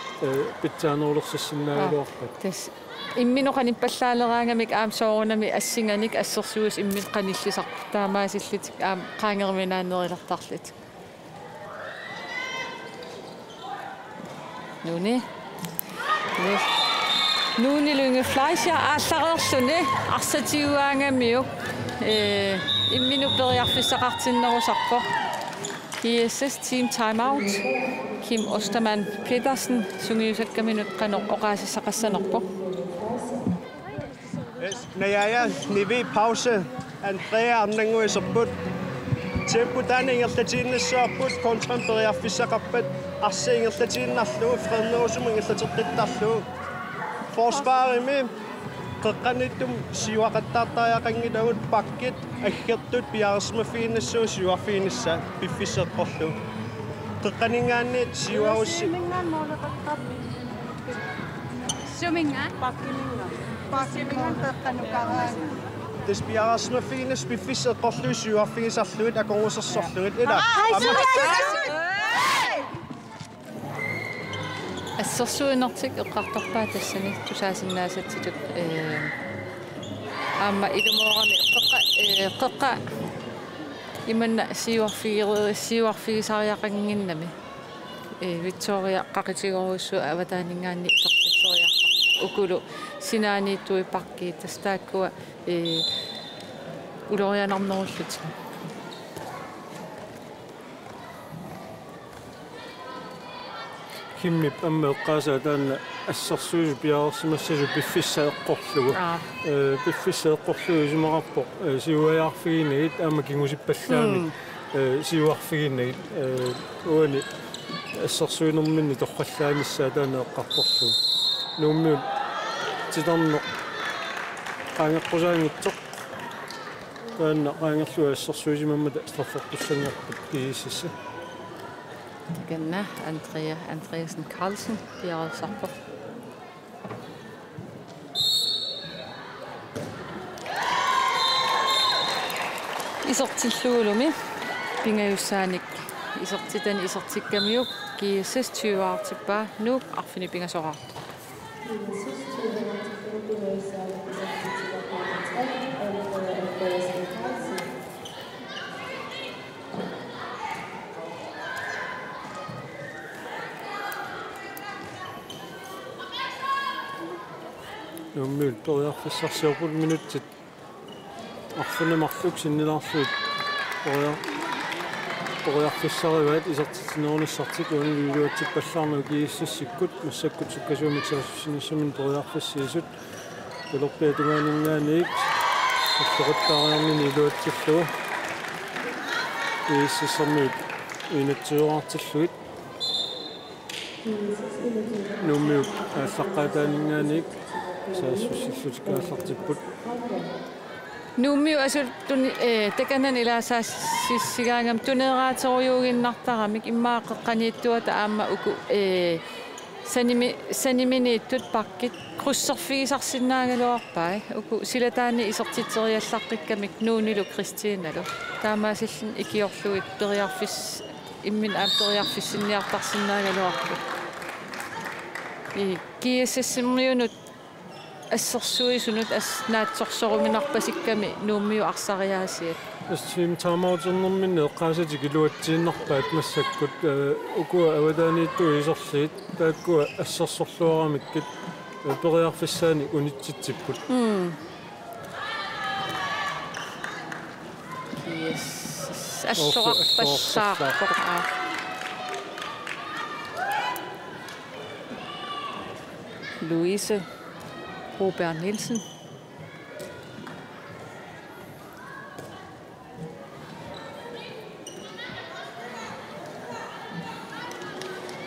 питсаанерулерсассиннаагалуарпат тас иммино qanippallaalerаангамик аам соорунами ассинганик ассерсуус иммит qanillисар таамаасиллитик аам qaangeriminaannerilартарлит нуни нуунилунге флайшер ааллареерлүни арсатиуаангамиук иммину периарфиссақартиннерусарпо ISS team time out Kim Ostermann Petersen sungiusakkaminut qanoq oqaasissaqassanerpo Naja, nivi pause Andrea arnanguisarput Temputaningерлатииннассуарпут контрэмпериарфиссақарпат арсиингерлатииннарлуу френнерусумингерлатерқиттарлуу Forsvarimi qeqqanitum siuaqattaartariaqangilagut pakkit аггертут пиарсмафиинассуу сиуарфиинисса пиффиссеққорлу qeqqaningaanniit siuarussi Suminga pakkiminga qeqqanukaraang Des piarasmafiinas piffiseqqorlu siuarfigisarluit akongussersorluit ila ассерсуинертик эққартарпаа тассани тусаасиннаасатситут аама илумоорами қеққа иманна сиуарфигисариақангиннами Victoria qaqitigorussuu avataanингаанни исортитсориарпа укулу синаанииттуи парки тастааккуа улорианарнеруллут химмип аммеэккаасаа таанна ассерсуусу пиаарсимассасу пиффиссаэққорлугу пиффиссаэққорлугу исумақарпо сиуаярфигинагит аама кингусиппаллаами сиуарфигинагит уани ассерсуинерминни торқаллаамиссаа таана эққарторлугу нууммиут титарнеқ qaangeqqusaaнгитсоқ таана qaangерлуа ассерсуисимаммата стаффортуссангерпут кисисса Ganna Andreasen Carlsen piaralsarpo isortilluulumi pingayussaanik isortitan isortikkamiuk kiisses 20-aartippaa nuuk arfini pingasoraartu Nummil periarfissarsiorput minutsit arfunamarluk sinnilaarluut periarfissarivaat isertitinerunissartik uaniluuatsippallaarnu kiissassikkut massakkut sukkasuumiksaassinnissumin periarfissiisut ulorpiatumaaningaanik ulloqattaariarnini iluatsillugu kiissassermiut uinatsiuaraartilluit nummiuk аассаққатаанingaanik саассуссиллутикааллартиппут нууммиу асул туни таканан илаасаассигаангам тунеераатеруйуугиннартарамик иммаақеққанииттуата аама уку саниминииттут паккит круссерфигисарсинаагалуарпаа уку силатаани исертитсериаллаққиккамик нуунилу кристииналу таамаасиллин икиорлуит периарфис иммин аам периарфиссинниартарсинаагалуарпу и киэссиммиунут ассерсуисунут наатсорсоруминарпасикками нууммиу арсариаасиат ассим таамаутэрнэрминне эққаасати килуатсииннарпаат массаккут укуа аватааниитту исерлиит тааккуа ассерсорлуарамиккит периарфиссаани унитситсиппут yes ассорарпассаарпаа Louise Robert Nielsen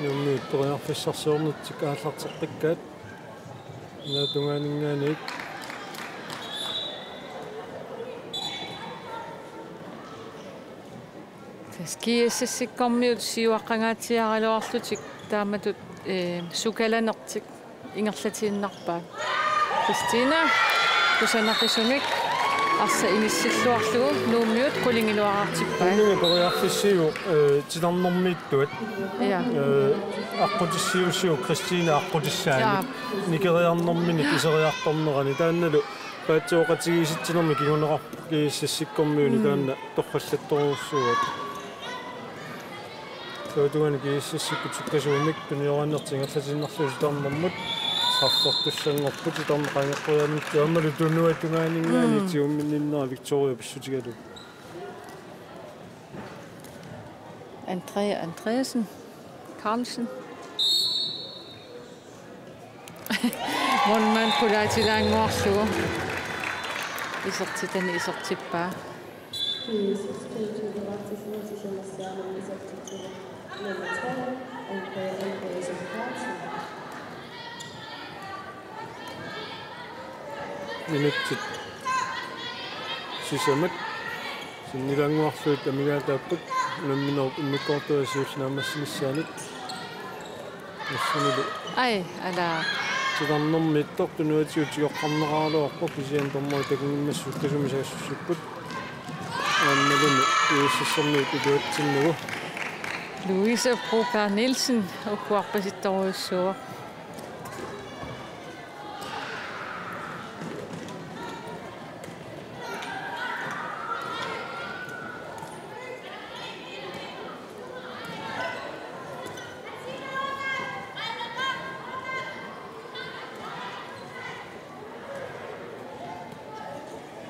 Nummi periarfissarsiornuttik ааллартеққиккаат наатунгаанингааник таскиэссиккормиут сиуаққангаатиаралуарлутик тааматут сукаланертик ингерлатииннарпаа Christina kusanaqqisumik арса инissиллуарлугу нууммиут кулингилуараартиппаа Ними периарфиссиу тиларнэрмииттуат. я аққутиссиуссиу Кристина аққутиссаани. Никериарнэрмини кисериарторнерани таанналу паатсуоқатигиситсинерми кигунеқар кииссассиккормиуни таанна торраллатторуссуат. Тоотугани кииссассикку туккасуумик туниораннертингерлатиннарлуси тааммармут сарсортуссангорпут тааммақангеққуяамик таамалу тунуатунгаанинггаани тиумминниннера Виктория писсутигалу. Andreasen Carlsen Monman pulaatilaanguarlugu isertitani isertippaa Minuttit sisamat sinnilanguarluut amigataappat намминер иммиккортуасиуллаамассинissaanут нассанилу ai ala тигарнэрми иттортунуатиутигоққарнераалуарпо кисиан тормой такунгиммассут тасумисаассуссуппут аамналуми ииссассерниут илуатсиннугу Louise Broberg Nielsen ukkuarpasittoruissuа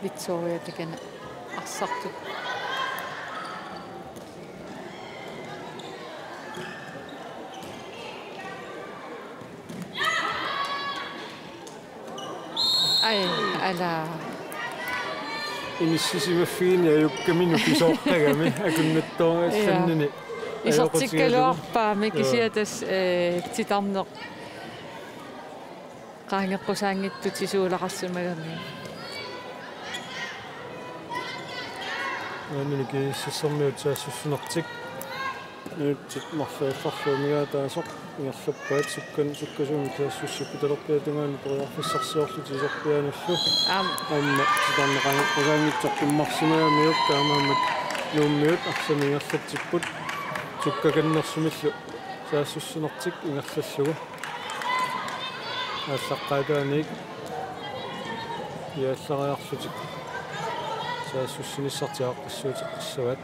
Victoria tekene arsartu ai ala иниссисимаффигини аюккамину кисоортагами акуннаттооралланнини исертиккалуарпаами кисиатас титарнеқ qaangeqqusаангитту тисуулақарсимагами нэмини кииссассерниут саассуссунартик нуутсит марлаалларлуумигаатаасоқ ингерлаппаат суккасууми таассуссиппу талерпиатунгаани периарфиссарсиорлути исерпианаллу амма титарнеқангеққусаангитсоққиммарсимаамиук таамаамат нууммиут арсами ингерлатсиппут суккаканнерсумиллу саассуссунартик ингерлаллугу ааллаққаатааник яаллариарлутик саассуссиниссартиаққиссуутеққиссават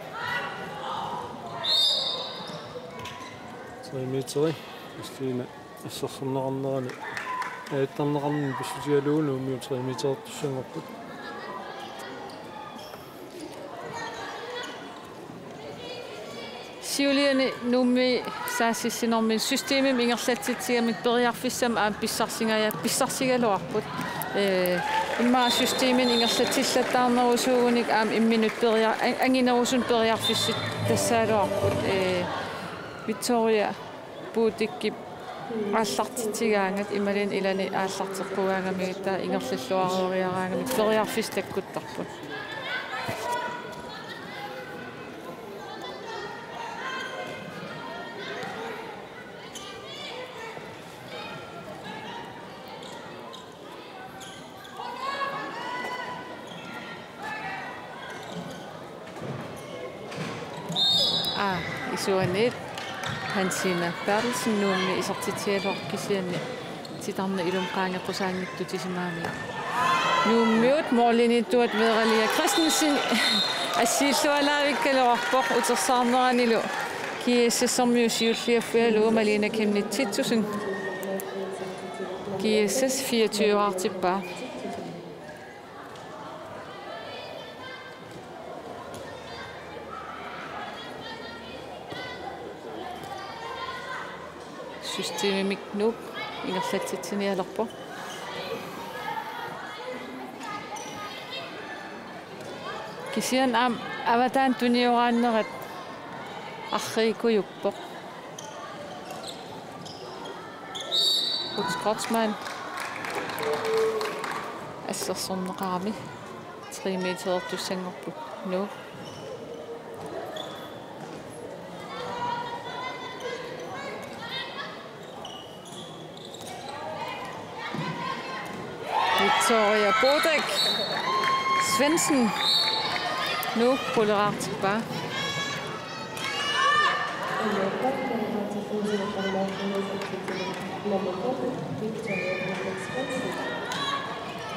3 метри Кристина ассерсернеқарнерани ааттарнеқарни писсутигалугу нуумиу 3 метр туссангорпут сиулиани нуумми саассиссинерми системим ингерлатситсигамик периарфиссам аам писсарсигалуарпут имма системин ингерлатсиллаттаарнерусуугуник аам имминут периар ангинерусун периарфиссит тассаалуарпут Victoria puutikki ааллартитсигаангат ималин илани ааллартеққугаангамигиттаа ингерллуаруариараангамик периарфистаккуттарпут исуанит Hansina Bertelsen nuummi isartitialuarkisiani titarna ilumqaangeqqusаангитту тисимаами nuummiut morlinittuat veeralia Christensen ассииллуалаавиккалуарпоқ утерсаарнеранилу киэссэрмиу сиуллиаффиалуу малина кимнитситсусун киэссэс 24-артиппаа systemimik nuuk ingerlatsitsinialerpo kisian am avataan tuniорааннерат арриикуйуппоқ Utskortsman ассерсорнеқарами 3 метр туссангорпут нуу Victoria Bodek Svendsen nu rullerer tilbage.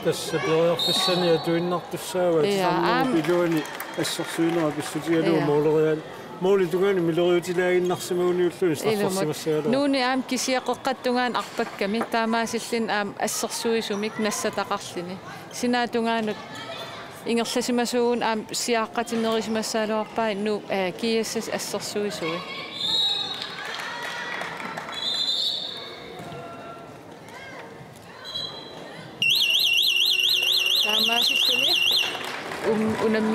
tässä tuossa ja tuinnartussaavat sammuupiluani assarsuinerapissutiganu moolerian moolitungani mileriutilaainnarsimuuniullunis tartarsimassaalu nuuni aam kisiaqeqqattungaan arpakkami taamaasillin aam assarsuisumik nassataqarlini sinaatungaanut ingerlasimasuun aam siaaqqatinerisimassaaluarpaa nu kiassas assarsuisui